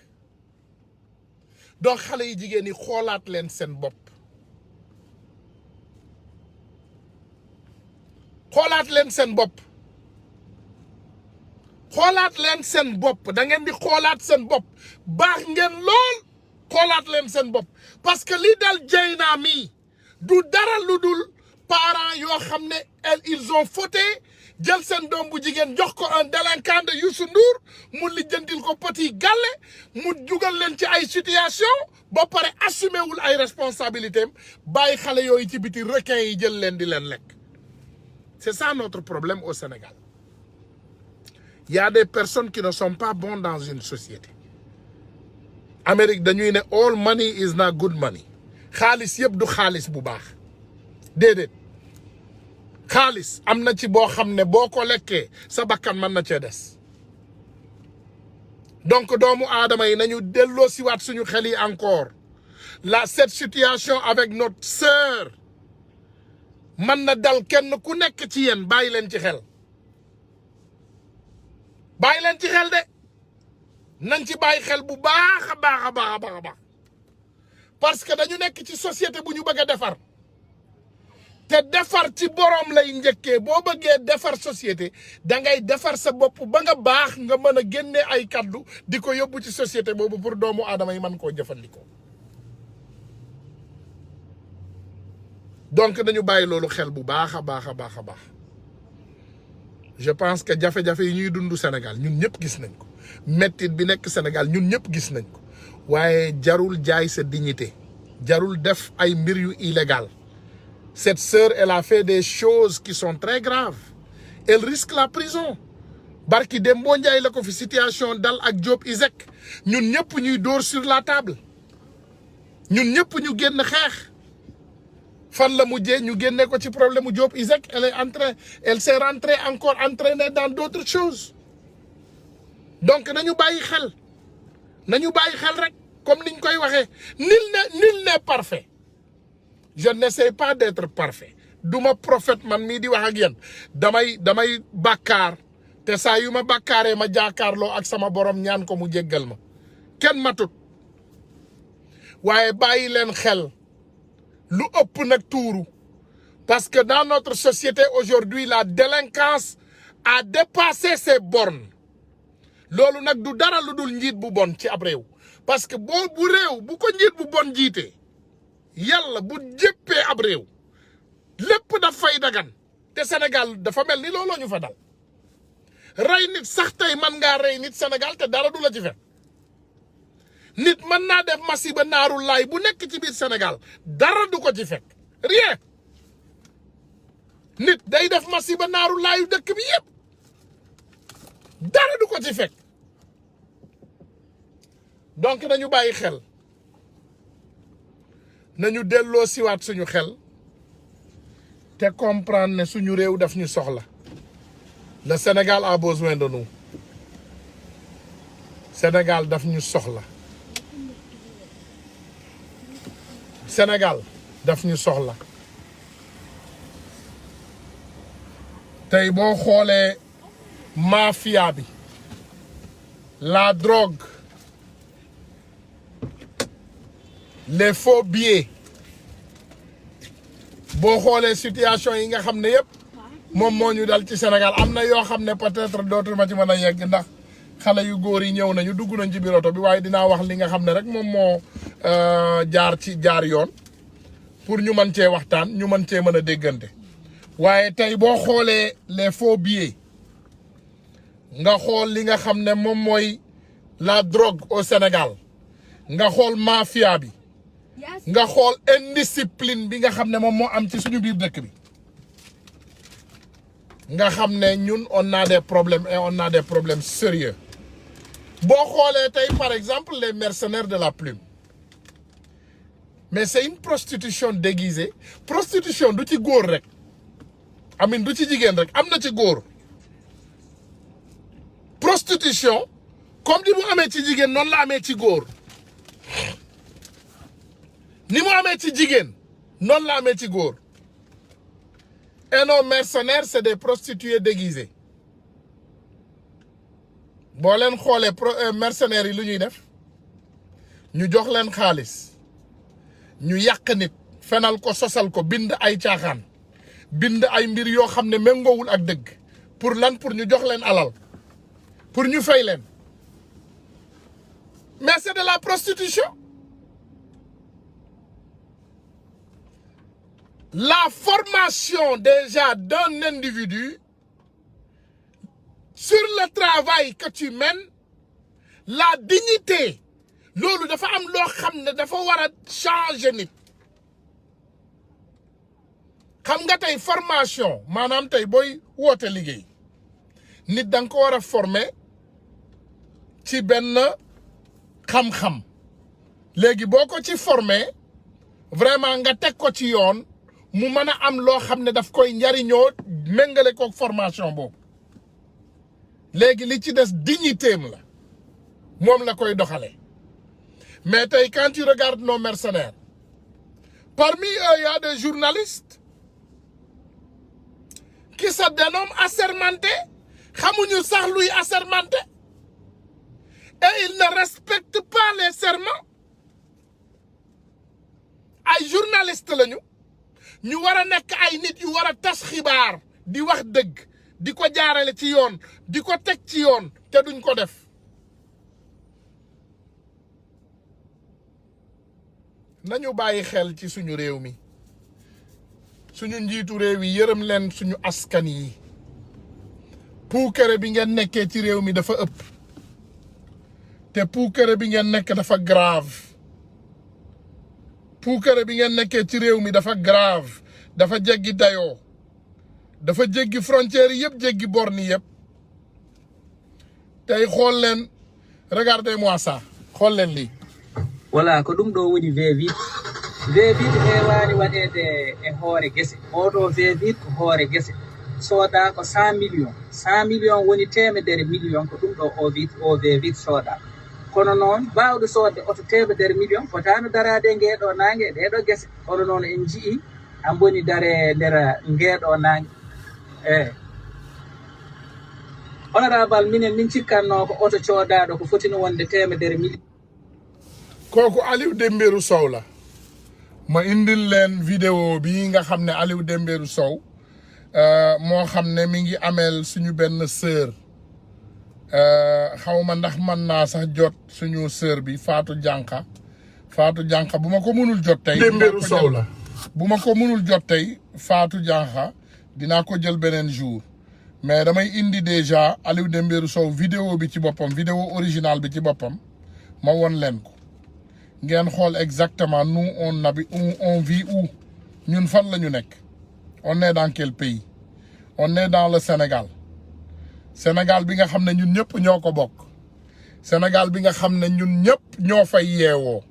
donc xale yi jigéen yi xoolaat leen seen bopp xoolaat leen seen bopp da ngeen di xoolaat seen bopp baax ngeen lool xoolaat leen seen bopp parce que li dal Dieyna mii du dara lu dul parents yoo xam ne ils ont fauté jël seen doom bu jigéen jox ko un délinquant de Youssou Ndour mu lijjantil ko petit galle mu dugal leen ci ay situation ba pare assumé wul ay responsabilités am bàyyi xale yooyu ci biti requin yi jël leen di leen lekk. C'est ça notre problème au Sénégal. Il y a des personnes qui ne sont pas bonnes dans une société. Amérique dañuy ne all money is not good money. Xaalis yëpp du xaalis bu baax déedéet xaalis am na ci boo xam ne boo ko lekkee sa bakkan mën na cee des. Donc doomu aadama yi nañu delloo siwaat suñu xel yi encore cette situation avec notre sœur man na dal kenn ku nekk ci yéen bàyyi leen ci xel de nañ ci bàyyi xel bu baax a baax parce que dañu nekk ci société bu ñu bëgg a defar te defar ci borom lay njëkkee boo bëggee defar société da ngay defar sa bopp ba nga baax nga mën a génne ay kaddu di ko yóbbu ci société boobu pour doomu aadama yi mën koo jëfandikoo. Donc dañu bàyyi loolu xel bu baax a baax. Je pense que jafe-jafe yi ñuy dund Sénégal ñun ñëpp gis nañ ko mettit bi nekk Sénégal ñun ñëpp gis nañ ko waaye jarul jaay sa dignité jarul def ay mbir yu illégal. Cette sœur elle a fait des choses qui sont très graves elle risque la prison barki Dembo Ndiaye la ko fi situation dal ak Diop Isaac ñun ñëpp ñuy dóor sur la table ñun ñëpp ñu génn xeex. Fan la mujjee ñu génne ko ci problème mu Diop Isaac elle s'est rentrée encore entraînée dans d'autres choses donc nañu bàyyi xel rek comme niñ koy waxee nul n'est parfait je n'essaie pas d'être parfait duma prophète man mii di wax ak yéen damay bàkkaar te saa yu ma bàkkaaree ma jaakaarloo ak sama borom ñaan ko mu jéggal ma kenn matut waaye bàyyi leen xel lu ëpp nag tuuru parce que dans notre société aujourd'hui la délinquance a dépassé ses bornes loolu nag du dara lu dul njiit bu bon ci ab réew parce que bu réew bu ko njiit bu bon jiitee yàlla bu jéppee ab réew lépp daf fay dagan te Sénégal dafa mel ni looloo ñu fa dal rey nit sax tey man ngaa rey nit Sénégal te dara du la ci fekk nit mën naa def masiba naaru laay bu nekk ci biir Sénégal dara du ko ci fekk rien nit day def masiba naaru laayu dëkk bi yëpp dara du ko ci fekk donc nañu bàyyi xel nañu delloo siwaat suñu xel te comprendre ne suñu réew daf ñu soxla le Sénégal a besoin de nous Sénégal daf ñu soxla Sénégal daf ñu soxla tey boo xoolee mafia bi la drogue les faux billets boo xoolee situation yi nga xam ne yëpp moom moo ñu dal ci Sénégal am na yoo xam ne peut-être dootuma ci mën a yegg ndax xale yu góor yi ñëw nañu dugg nañ ci biir oto bi waaye dinaa wax li nga xam ne rek moom moo jaar yoon pour ñu mën cee waxtaan ñu mën cee mën a déggante waaye tey boo xoolee les faux billets nga xool li nga xam ne moom mooy la drogue au Sénégal nga xool mafia bi nga xool indiscipline bi nga xam ne moom moo am ci suñu biir dëkk bi nga xam ne ñun on a des problèmes et on a des problèmes sérieux boo xoolee tey par exemple les mercenaires de la plume mais c'est une prostitution déguisée prostitution du ci góor rek amin du ci jigéen rek am na ci góor prostitution comme ni mu amee ci jigéen noonu la amee ci góor ni mu amee ci jigéen noonu la amee ci góor et nos mercenaires c'est des prostituées déguisées boo leen xoolee mercenaires yi lu ñuy def ñu jox leen xaalis ñu yàq nit fenal ko sosal ko bind ay caaxaan bind ay mbir yoo xam ne méngoowul ak dëgg pour lan pour ñu jox leen alal pour ñu fay leen mais c'est de la prostitution la formation déjà d'un individu sur le travail que tu mènes, la dignité, loolu dafa am loo xam ne dafa war a changer nit. xam nga tey formation maanaam tey booy woote liggéey nit da nga ko war a former ci benn xam-xam léegi boo ko ci former vraiment nga teg ko ci yoon mu mën a am loo xam ne daf koy njariñoo méngale ko formation boobu léegi li ci des dignitéem la moom la koy doxale mais tey quand tu regardes nos mercenaires parmi eux il y a des journalistes qui se dénomment assermentés xamuñu sax luy assermenté et ils ne respectent pas les serments ay journalistes lañu ñu war a nekk ay nit yu war a tas xibaar di wax dëgg di ko jaarale ci yoon di ko teg ci yoon te duñ ko def nañu bàyyi xel ci suñu réew mi suñu njiitu réew yi yërëm leen suñu askan yi puukare bi ngeen nekkee ci réew mi dafa ëpp te puukare bi ngeen nekk dafa grave puukare bi ngeen nekkee ci réew mi dafa grave dafa jéggi dayoo dafa jéggi frontières yëpp jéggi borni yëpp tey xool leen regardez-moi ça xool leen lii voilà ko ɗum ɗo woni V8 V8 heewani waɗede e hoore gese oɗo V8 ko hoore gese sooda ko 100 millions 100 millions woni temedere million ko ɗum ɗo o V8 sooda kono noon bawɗo soodde oto temedere million fotano darade e ngeeɗo nangue ɗeɗo gese kono noon en jii an boni dare nder ngeeɗo nangue honorable minen min cikkanno ko oto coodaɗo ko fotino wonde temedere million kooku Aliou Dembourou Sow la ma indil leen vidéo bi nga xam ne Aliou Dembourou Sow moo xam ne mi ngi ameel suñu benn sœur xaw ma ndax mën naa sax jot suñu sœur bi Fatou Dianka bu ma ko mënul jot tey Dembourou Sow la bu ma ko mënul jot tey Fatou Dianka dinaa ko jël beneen jour mais damay indi déjà Aliou Dembourou Sow vidéo bi ci boppam vidéo originale bi ci boppam ma won leen ko ngeen xool exactement nous on vit où ñun fan la ñu nekk on est dans quel pays on est dans le Sénégal bi nga xam ne ñun ñëpp ñoo ko bokk Sénégal bi nga xam ne ñun ñëpp ñoo fay yeewoo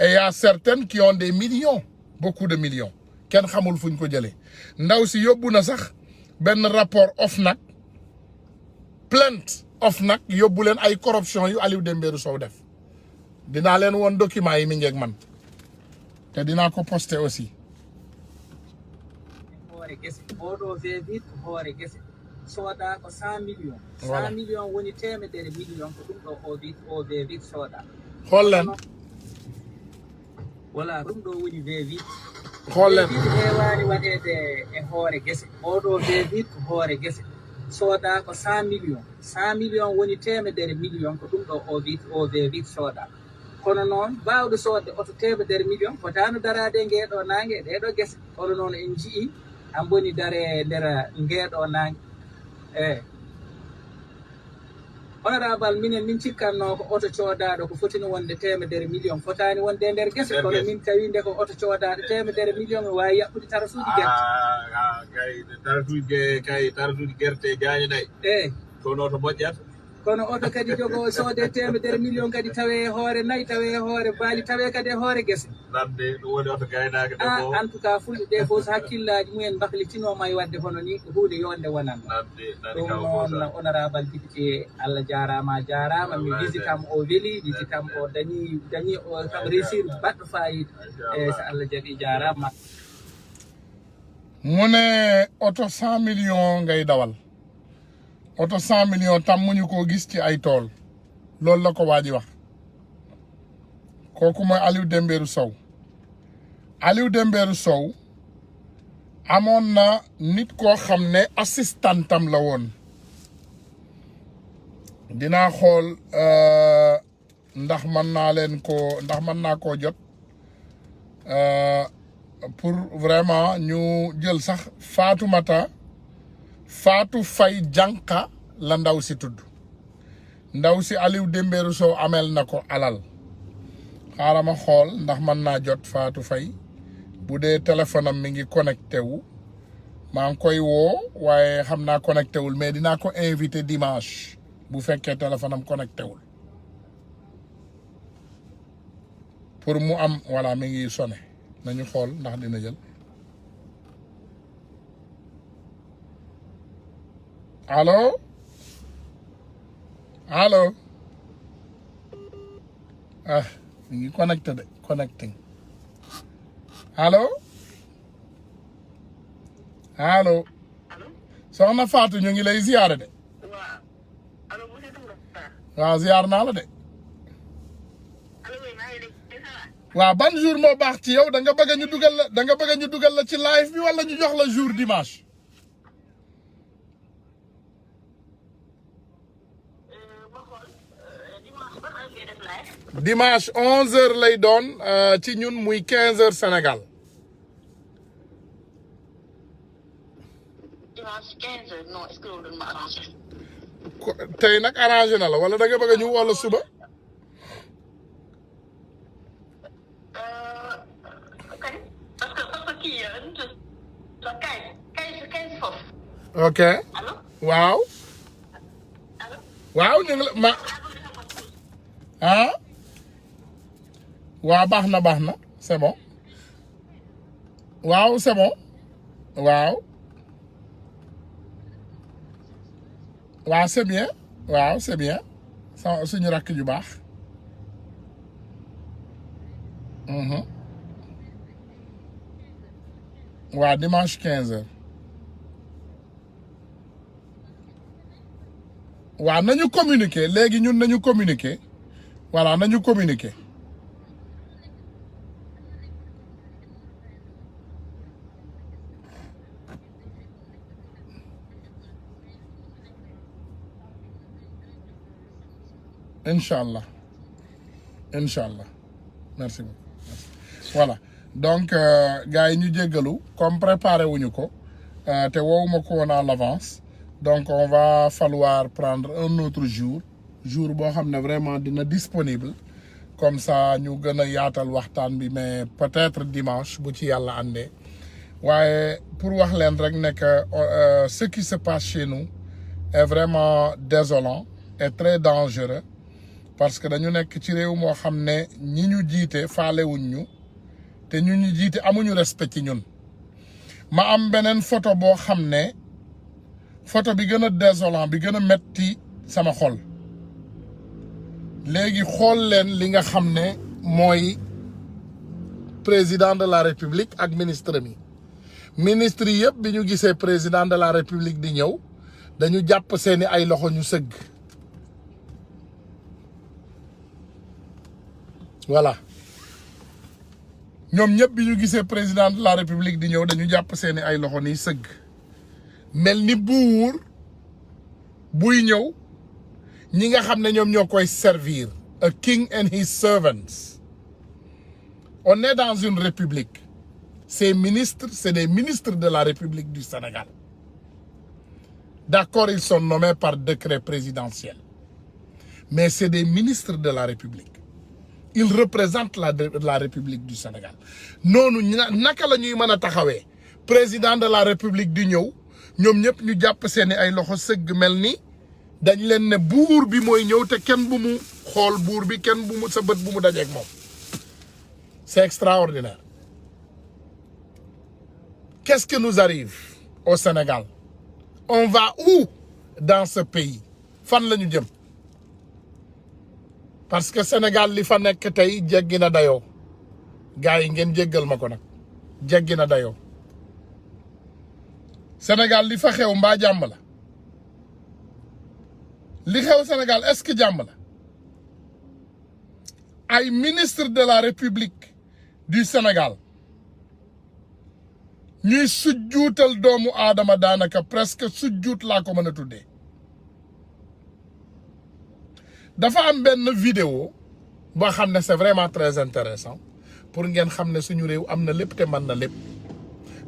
et y a certaines qui ont des millions beaucoup de millions kenn xamul fuñ ko jëlee ndaw si yóbbu na sax benn rapport OFNAC plainte OFNAC yóbbu leen ay corruption yu Aliou Dembourou Sow def dinaa leen woon document yi mi ngi ak man te dinaa ko posté aussi hoore gese oɗo V8 ko hoore gese sooda ko 100 millions 100 millions woni temedere million ko ɗum ɗo o V8 sooda xool leen voilà ɗum ɗo woni V8 xool leen heewani waɗede e hoore gese oɗo V8 ko hoore gese sooda ko 100 millions woni temedere million ko ɗum ɗo o V8 sooda kono noon bawɗo soodde oto temedere million fotano darade e ngeeɗo nangue ɗeɗo gese kono noon en jii an boni dare nder ngeeɗo nangue honorable minen min cikkanno ko oto coodaɗo ko fotino wonde temedere million fotani wonde e nder gese kono min tawi nde ko oto coodaɗo temedere million mi wawi yaɓɓude tarasuji kay tarasuji guerte jaani nayyi kono oto moƴƴata kono oto kadi jogo soode temedere million kadi tawe hoore nayyi tawe hoore baali tawe kadi e hoore gese nande ɗum woni oto gaynaka ɗo en tout cas fulɓe ɓe fof so hakkillaji mumen baklitinoma e wadde hono ni ko hunde yonde wonan ɗum noon honorable député Allah jarama mi visitam o weeli visitam o dañi o kam réussir baɗɗo fayida e so Allah jaaɓi jarama mu ne oto 100 millions ngay dawal oto 100 millions tàmmuñu koo gis ci ay tool loolu la ko waaji wax kooku mooy Aliou Dembourou Sow Aliou Dembourou Sow amoon na nit koo xam ne assistantam la woon dinaa xool ndax mën naa koo jot pour vraiment ñu jël sax Fatou Faye Janka la ndaw si tudd ndaw si Aliou Dembourou Sow amel na ko alal xaaral ma xool ndax mën naa jot Fatou Faye bu dee téléphone am mi ngi connecté wu maa ngi koy woo waaye xam naa connecté wul mais dinaa ko invité dimanche bu fekkee téléphone am connecté wul pour mu am voilà mi ngi sonné nañu xool ndax dina jël allo allo ah mi ngi connecté de connecting allo allo soxna Fatou ñu ngi lay ziyaare de waaw ziyaar naa la de waaw ban jour moo baax ci yow da nga bëgg ñu dugal la ci live bi wala ñu jox la jour dimanche dimanche 11h lay doon ci ñun muy 15h Sénégal dimanche 15h non est-ce que loolu ma arrangé. tey nag arrangé na la wala da nga bëgg ñu wala suba ok waaw waaw ñu ngi la ma ah waaw baax na c'est bon waaw c'est bon waaw waaw c'est bien waaw c'est bien suñu rakk ju baax waaw dimanche 15h waaw nañu communiquer léegi ñun nañu communiquer voilà nañu communiquer Inch'Allah merci beaucoup voilà donc gars yi ñu jéggalu comme préparé wuñu ko te woowuma ko woon à l'avance donc on va falloir prendre un autre jour boo xam ne vraiment dina disponible comme ça ñu gën a yaatal waxtaan bi mais peut-être dimanche bu ci yàlla àndee waaye pour wax leen rek ne que ce qui se passe chez nous est vraiment désolant et très dangereux parce que dañu nekk ci réew moo xam ne ñi ñu jiite faalewuñ ñu te ñu jiite amuñu respect ci ñun ma am beneen photo boo xam ne photo bi gën a désolant bi gën a metti sama xol léegi xool leen li nga xam ne mooy président de la république ak ministre yi yëpp bi ñu gisee président de la république di ñëw dañu jàpp seeni ay loxo ñu sëgg voilà ñoom ñëpp bi ñu gisee président de la république di ñëw dañu jàpp seeni ay loxo ni sëgg mel ni buur buy ñëw ñi nga xam ne ñoom ñoo koy servir a king and his servants. On est dans une république. Ces ministres, c'est des ministres de la République du Sénégal. D'accord, ils sont nommés par décret présidentiel. Mais c'est des ministres de la République. Ils représentent la République du Sénégal. Non, naka la ñuy mëna taxawé président de la République di ñëw ñom ñep ñu japp seeni ay loxo seug melni dañ leen ne buur bi mooy ñëw te kenn bu mu xool buur bi kenn bu mu sa bët bu mu dajeek moom. C'est extraordinaire. Qu'est-ce qui nous arrive au Sénégal? On va où dans ce pays? Fan la ñu jëm? Parce que Sénégal li fa nekk tey jéggi na dayoo gars yi ngeen jéggal ma ko nag jéggi na dayoo Sénégal li fa xew mbaa jàmm la li xew Sénégal est-ce que jàmm la ay ministre de la République du Sénégal ñuy sujjuutal doomu aadama daanaka presque sujjuut laa ko mën a tuddee dafa am benn vidéo boo xam ne c'est vraiment très intéressant pour ngeen xam ne suñu réew am na lépp te mën na lépp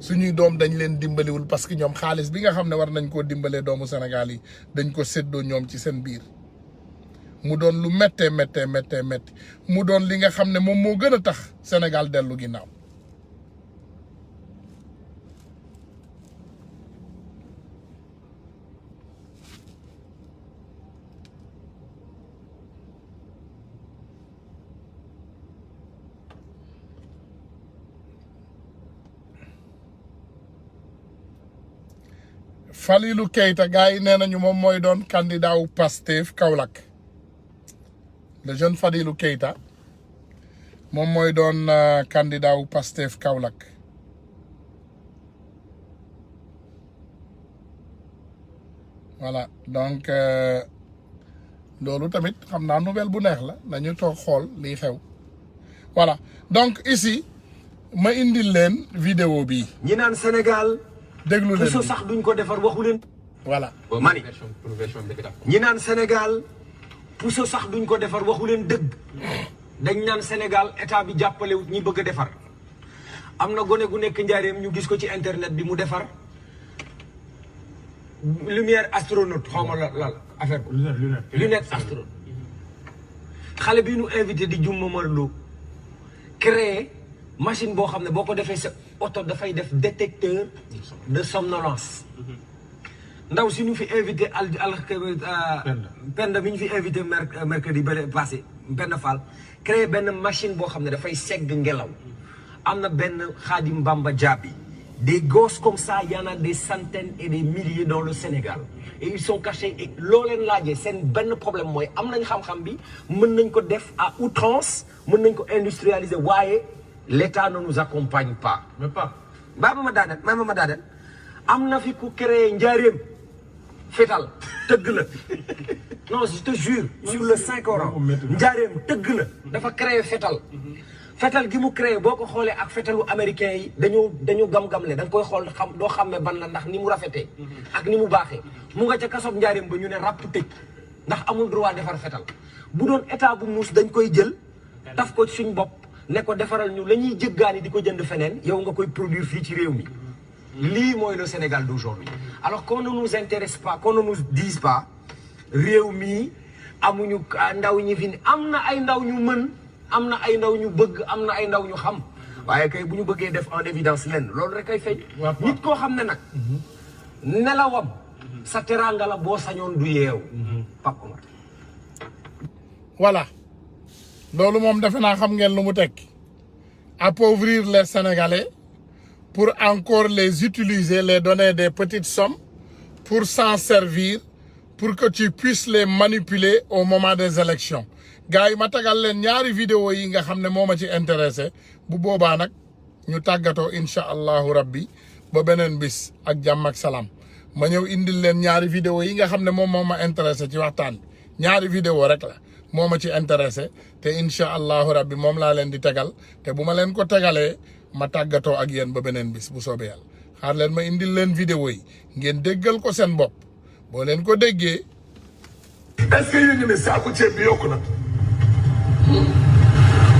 suñuy doom dañ leen dimbaliwul parce que ñoom xaalis bi nga xam ne war nañ koo dimbalee doomu Sénégal yi dañ ko séddoo ñoom ci seen biir mu doon lu méttee mu doon li nga xam ne moom moo gën a tax Sénégal dellu ginnaaw. Falilou Keita gars yi nee nañu moom mooy doon candidat wu Pastef Kaolack le jeune Falilou Keita moom mooy doon candidat wu Pastef Kaolack voilà donc loolu tamit xam naa nouvelle bu neex la nañu toog xool lii xew voilà donc ici ma indil leen vidéo bi ñi naan Sénégal déglu leen puso sax duñ ko defar waxu leen. voilà mani ñi naan Sénégal puso sax duñ ko defar waxu leen dëgg dañ naan Sénégal état bi jàppalewut ñi bëgg a defar am na gone gu nekk njaareem ñu gis ko ci internet bi mu defar lumière astronaute xaw ma la affaire ko lunette astronaute xale bi ñu invité di Juma Marlo créé machine boo xam ne boo ko defee sa oto dafay def détecteur de somnolence ndaw si ñu fi invité Penda mi ñu fi invité mercredi ba passé Penda Fall créé benn machine boo xam ne dafay segg ngelaw am na benn Khadim Bamba Diaby des gosses comme ça il y en a des centaines et des milliers dans le Sénégal et ils sont cachés et loo leen laajee seen benn problème mooy am nañ xam-xam bi mën nañ ko def à outrance mën nañ ko industrialiser waaye l'État ne nous accompagne pas. mais pas. ma daaneel am na fi ku créé njaareem fetal tëgg la non je te jure sur le Saint-Coran njaareem tëgg la dafa créé fetal gi mu créé boo ko xoolee ak fetalu américain yi dañu gam-gamle da nga koy xool xam doo xammee ban la ndax ni mu rafetee ak ni mu baaxee mu nga ca kasob njaareem ba ñu ne ràpp tëj ndax amul droit defar fetal bu doon état bu muus dañ koy jël taf ko suñ bopp ne ko defaral ñu la ñuy jëggaani di ko jënd feneen yow nga koy produire fii ci réew mi lii mooy le Sénégal d'aujourd'hui alors qu'on ne nous intéresse pas qu'on ne nous dise pas réew mi amuñu ndaw ñi fi am na ay ndaw ñu mën am na ay ndaw ñu bëgg am na ay ndaw ñu xam waaye kay bu ñu bëggee def en évidence lenn loolu rek ay feeñ nit koo xam ne nag nelawam sa teraanga la boo sañoon du yeew Pape Omar voilà loolu moom defe naa xam ngeen lu mu tekki appauvrir les Sénégalais pour encore les utiliser les donner des petites sommes pour s'en servir pour que tu puisses les manipuler au moment des élections gars yi ma tagal leen ñaari vidéo yi nga xam ne moo ma ci intéressé bu boobaa nag ñu tàggatoo incha allahu rabbi ba beneen bis ak jàmm ak salaam ma ñëw indil leen ñaari vidéo yi nga xam ne moom moo ma intéressé ci waxtaan bi ñaari vidéo rek la moo ma ci intéressé te incha allahu rabbi moom laa leen di tegal te bu ma leen ko tegalee ma tàggatoo ak yéen ba beneen bis bu soobee yàlla xaar leen ma indil leen vidéo yi ngeen déggal ko seen bopp boo leen ko déggee. est-ce que yéen ne saako ceeb bi yokku na.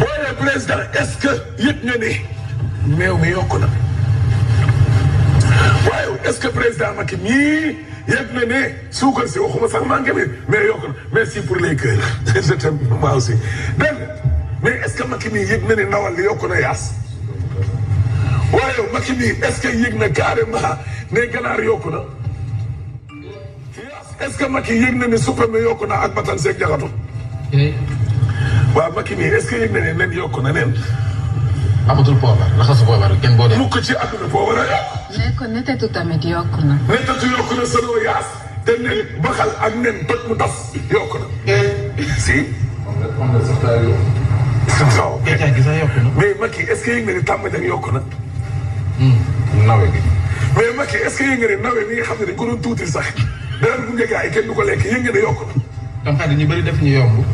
waaye président est-ce que yëg nga ne meew mi yokku na. waaye est-ce que président Macky mii yëg na ne suukar si waxuma sax manqué bi mais yokku na merci pour les cœurs je t'aime moi aussi dégg nga mais est-ce que Macky mii yëg na ne ndawal li yokku na yaas. waaye Macky mii est-ce que yëg na carrément ne ganaar yokku na. est-ce que Macky yëg na ne suppame yokku na ak batan seeg jaxatu. waaw Macky mii est-ce que yëg na ne nen yokku na nen. amatul poobar raxasu poobar kenn boo dee. mukk ci àdduna poobar a yokk. mais kon netetu tamit yokku na. netetu yokku na solo yaas te nen baxal ak nen bët mu tas yokku na. si. waaw. mais Macky est-ce que yëg na ne tàmm jang yokku na. nawe gi. mais Macky est-ce que yëg nga ne nawe mi nga xam ne dañ ko doon tuuti sax dara bu njëkkaay kenn du ko lekk yëg nga ne yokku na. tamxaat ñu bëri def ñu yomb.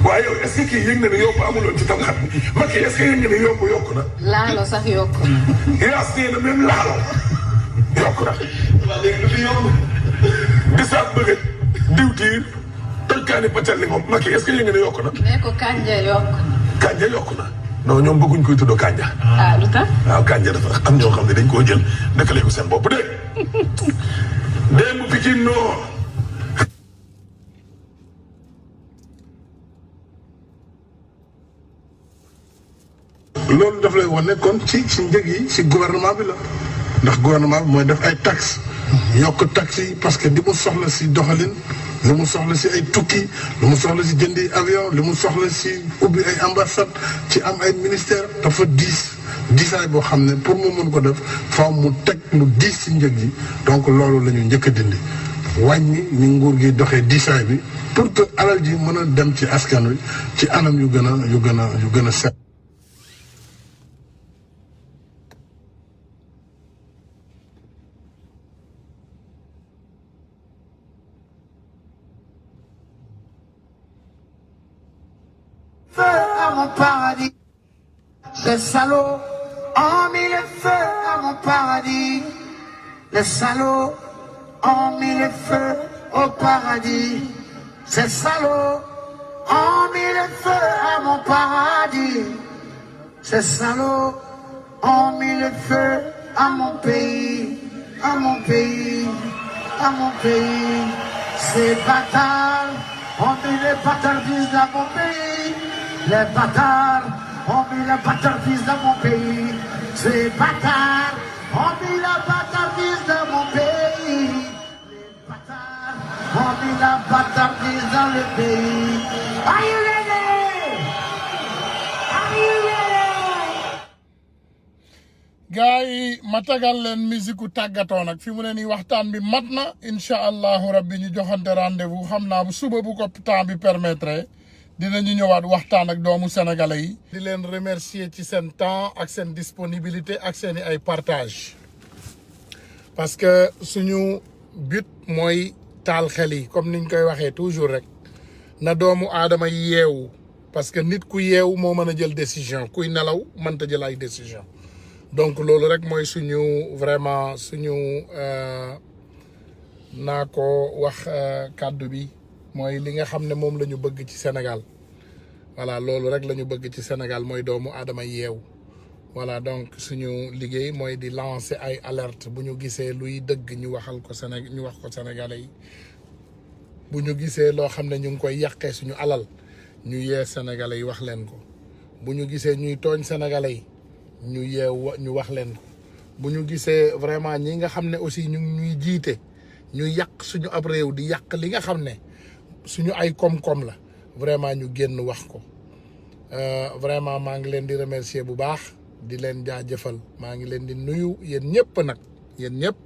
waaye yow est-ce que kii yëg na ne yomb amuloon ci tamxaat bi Macky est-ce que yëg nga ne yomb yokku na. laalo sax yokku na. yaas nee na même laalo yokku na. waaw léegi lu fi yomb. bisaab bëgg diwtiir tojkaani pàccal li moom Macky est-ce que yëg nga ne yokku na. mais ko kanja yokku na. kanja yokku na. non ñoom bëgguñ koy tuddoo kànja. ah lu tax. waaw kànja dafa am ñoo xam ne dañ koo jël dëkkale ko seen bopp de. démb Pikine Nord. loolu daf lay wane kon ci njëg yi ci gouvernement bi la ndax gouvernement bi mooy def ay taxes yokk taxes yi parce que li mu soxla ci doxalin li mu soxla ci ay tukki li mu soxla ci jëndi avion li mu soxla ci ubbi ay ambassade ci am ay ministère dafa diisaay boo xam ne pour mu mën ko def faaw mu teg lu diis ci njëg yi donc loolu la ñu njëkk a dindi wàññi ni nguur gi doxee diisaay bi pour que alal ji mën a dem ci askan wi ci anam yu gën a set. À mon paradis, les salauds ont mis le feu à mon paradis. Les salauds ont mis le feu au paradis. Ces salauds ont mis le feu à mon paradis. Ces salauds ont mis le feu à mon pays, à mon pays, à mon pays. Ces bâtards ont mis les bâtardises dans mon pays. Les bâtards ont mis la bâtardise dans mon pays. Ces bâtards ont mis la bâtardise dans mon pays. Les bâtards ont mis la bâtardise dans le pays. Are you ready? Are you ready? gars yi ma tagal leen musique tàggatoo nag fi mu ne nii waxtaan bi mat na incha allahu rabbi ñu joxante rendez-vous xam naa bu suba bu ko temps bi permettre dinañu ñëwaat waxtaan ak doomu sénégalais yi. di leen remercier ci seen temps ak seen disponibilité ak seeni ay partage parce que suñu but mooy taal xel yi comme niñ koy waxee toujours rek na doomu aadama yi yeewu parce que nit ku yeewu moo mën a jël décision kuy nelaw mënta jël ay décision donc loolu rek mooy suñu vraiment suñu naa ko wax kàddu bi. mooy li nga xam ne moom la ñu bëgg ci Sénégal voilà loolu rek la ñu bëgg ci Sénégal mooy doomu aadama yeewu voilà donc suñu liggéey mooy di lancer ay alerte bu ñu gisee luy dëgg ñu waxal ko ñu wax ko Sénégalais yi bu ñu gisee loo xam ne ñu ngi koy yàqee suñu alal ñu yee Sénégalais yi wax leen ko bu ñu gisee ñuy tooñ Sénégalais yi ñu ñu wax leen ko bu ñu gisee vraiment ñi nga xam ne aussi ñu ngi ñuy jiite ñu yàq suñu ab réew di yàq li nga xam ne suñu ay koom-koom la vraiment ñu génn wax ko vraiment maa ngi leen di remercier bu baax di leen jaajëfal maa ngi leen di nuyu yéen ñëpp nag yéen ñëpp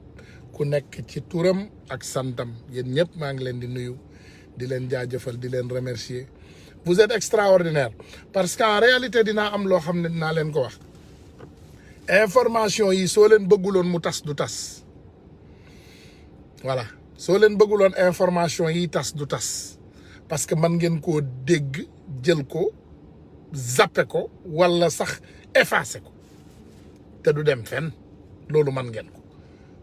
ku nekk ci turam ak santam yéen ñëpp maa ngi leen di nuyu di leen jaajëfal di leen remercier vous êtes extraordinaire parce qu'en réalité dinaa am loo xam ne dinaa leen ko wax information yi soo leen bëgguloon mu tas du tas voilà soo leen bëgguloon information yi tas du tas parce que man ngeen koo dégg jël ko zappe ko wala sax effacé ko te du dem fenn loolu man ngeen ko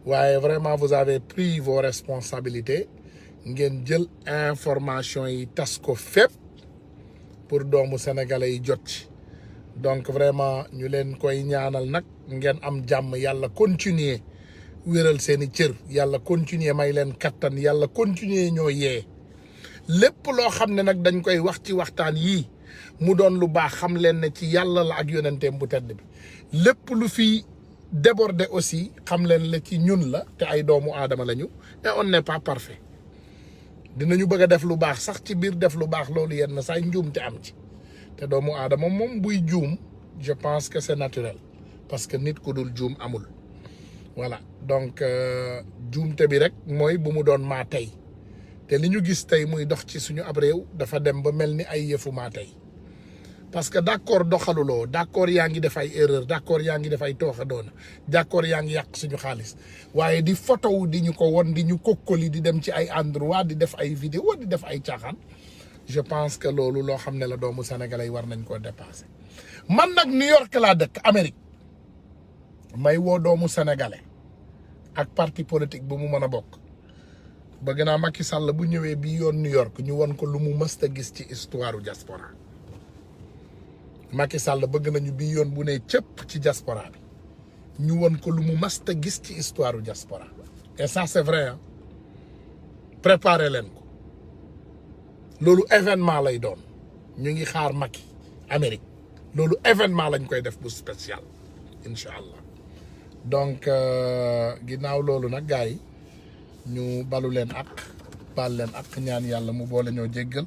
waaye vraiment vous avez pris vos responsabilités ngeen jël information yi tas ko fépp pour doomu sénégalais yi jot ci donc vraiment ñu leen koy ñaanal nag ngeen am jàmm yàlla continuer wéral seeni cër yàlla continuer may leen kattan yàlla continuer ñoo yee lépp loo xam ne nag dañ koy wax ci waxtaan yii mu doon lu baax xam leen ne ci yàlla la ak yonenteem bu tedd bi lépp lu fi déborder aussi xam leen la ci ñun la te ay doomu aadama lañu et on n'est pas parfait dinañu bëgg a def lu baax sax ci biir def lu baax loolu yenn saay njuum te am ci te doomu aadama moom buy juum je pense que c'est naturel parce que nit ku dul juum amul voilà donc juumte bi rek mooy bu mu doon maa tey te li ñu gis tey muy dox ci suñu ab réew dafa dem ba mel ni ay yëfu maa tey parce que d'accord doxaluloo d'accord yaa ngi def ay erreur d'accord yaa ngi def ay tooxa doona d'accord yaa ngi yàq suñu xaalis waaye di photo di ñu ko won di ñu kokkoli di dem ci ay endroit di def ay vidéo di def ay caaxaan je pense que loolu loo xam ne la doomu sénégalais yi war nañ koo dépasser man nag New York laa dëkk Amérique may woo doomu sénégalais ak parti politique bu mu mën a bokk bëgg naa Macky Sall bu ñëwee bii yoon New York ñu won ko lu mu mësta gis ci histoire u diaspora Macky Sall bëgg nañu bi yoon bu ne cëpp ci diaspora bi ñu won ko lu mu masta gis ci histoire du diaspora et ça c'est vrai hein préparez leen ko loolu événement lay doon ñu ngi xaar Macky Amérique loolu événement lañ koy def bu spécial incha allah donc ginnaaw loolu nag gars yi ñu balu leen ak baal leen ak ñaan yàlla mu boole ñoo jéggal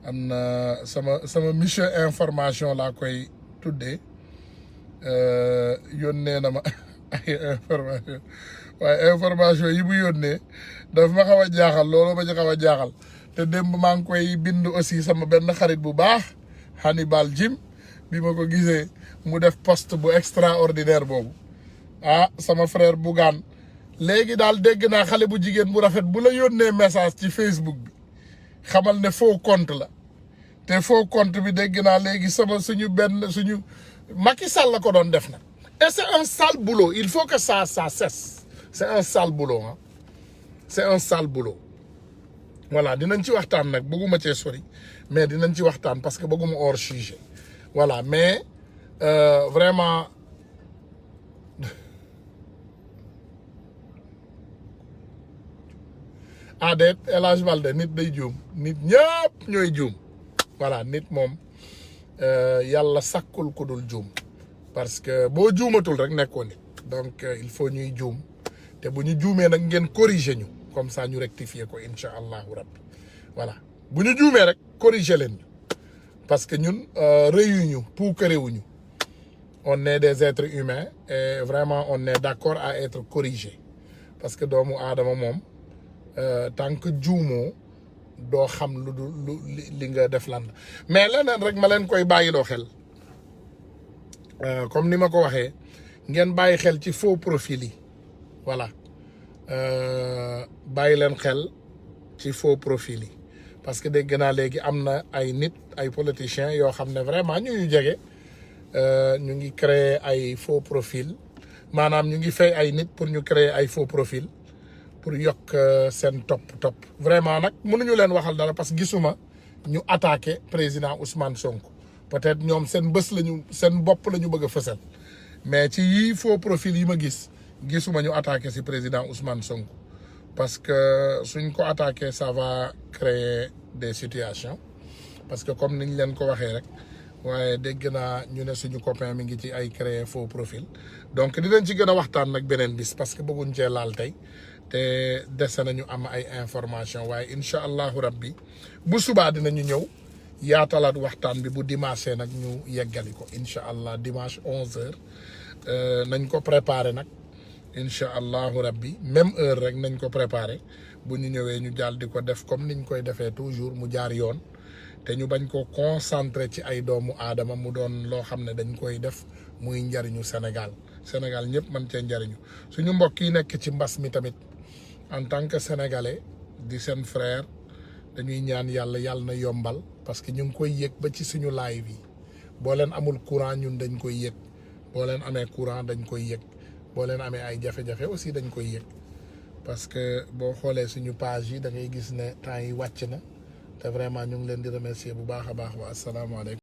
am na sama mission information laa koy tuddee yónnee na ma ay information waaye information yi mu yónnee daf ma xaw a jaaxal loolu ma ci xaw a jaaxal te démb maa ngi koy bind aussi sama benn xarit bu baax Hannibal Jim bi ma ko gisee mu def post bu extraordinaire boobu sama frère Bougane léegi daal dégg naa xale bu jigéen bu rafet bu la yónnee message ci Facebook bi xamal ne faux compte la te faux compte bi dégg naa léegi suñu Macky Sall la ko doon def nag et c'est un sale boulot il faut que ça cesse c'est un sale boulot hein c'est un sale boulot voilà dinañ ci waxtaan nag bëgguma cee sori mais dinañ ci waxtaan parce que bëgguma hors sujet voilà mais vraiment déet El Hadj Balde nit day juum nit ñëpp ñooy juum voilà nit moom yàlla sàkkul ku dul juum parce que boo juumatul rek nekkoo nit donc il faut ñuy juum te bu ñu juumee nag ngeen corriger ñu comme ça ñu rectifier ko incha allahu rabbi voilà bu ñu juumee rek corriger leen ñu parce que ñun réyuñu puukarewuñu on est des êtres humains et vraiment on est d'accord à être corrigé parce que doomu aadama moom tant que juumoo doo xam lu li nga def lan la mais leneen rek ma leen koy bàyyiloo xel comme ni ma ko waxee ngeen bàyyi xel ci faux profil yi voilà bàyyi leen xel ci faux profil yi parce que dégg naa léegi am na ay nit ay politiciens yoo xam ne vraiment ñu jege ñu ngi créer ay faux profil maanaam ñu ngi fay ay nit pour ñu créer ay faux profil pour yokk seen topp vraiment nag mënuñu leen waxal dara parce que gisuma ñu attaqué président Ousmane Sonko peut-être ñoom seen bés lañu seen bopp la ñu bëgg a fësal mais ci yii faux profil yi ma gisuma ñu attaqué si président Ousmane Sonko parce que suñ ko attaqué ça va créer des situations parce que comme niñ leen ko waxee rek waaye dégg naa ñu ne suñu copain mi ngi ci ay créer faux profil donc dinañ ci gën a waxtaan nag beneen bis parce que bëgguñ cee laal tey te dese nañu am ay information waaye incha allahu rabbi bu subaa dinañu ñëw yaatalaat waxtaan bi bu dimanche nag ñu yeggali ko incha allah dimanche 11h nañ ko préparer nag incha allahu rabbi même heure rek nañ ko préparer bu ñu ñëwee ñu jàll di ko def comme niñ koy defee toujours mu jaar yoon te ñu bañ ko concentrer ci ay doomu aadama mu doon loo xam ne dañ koy def muy njariñu Sénégal ñëpp mën cee njariñu suñu mbokk yi nekk ci mbas mi tamit en tant que sénégalais di seen frère dañuy ñaan yàlla na yombal parce que ñu ngi koy yëg ba ci suñu live yi boo leen amul courant ñun dañ koy yëg boo leen amee courant dañ koy yëg boo leen amee ay jafe-jafe aussi dañ koy yëg parce que boo xoolee suñu page yi da ngay gis ne temps yi wàcc na te vraiment ñu ngi leen di remercier bu baax a baax wa asalaamaaleykum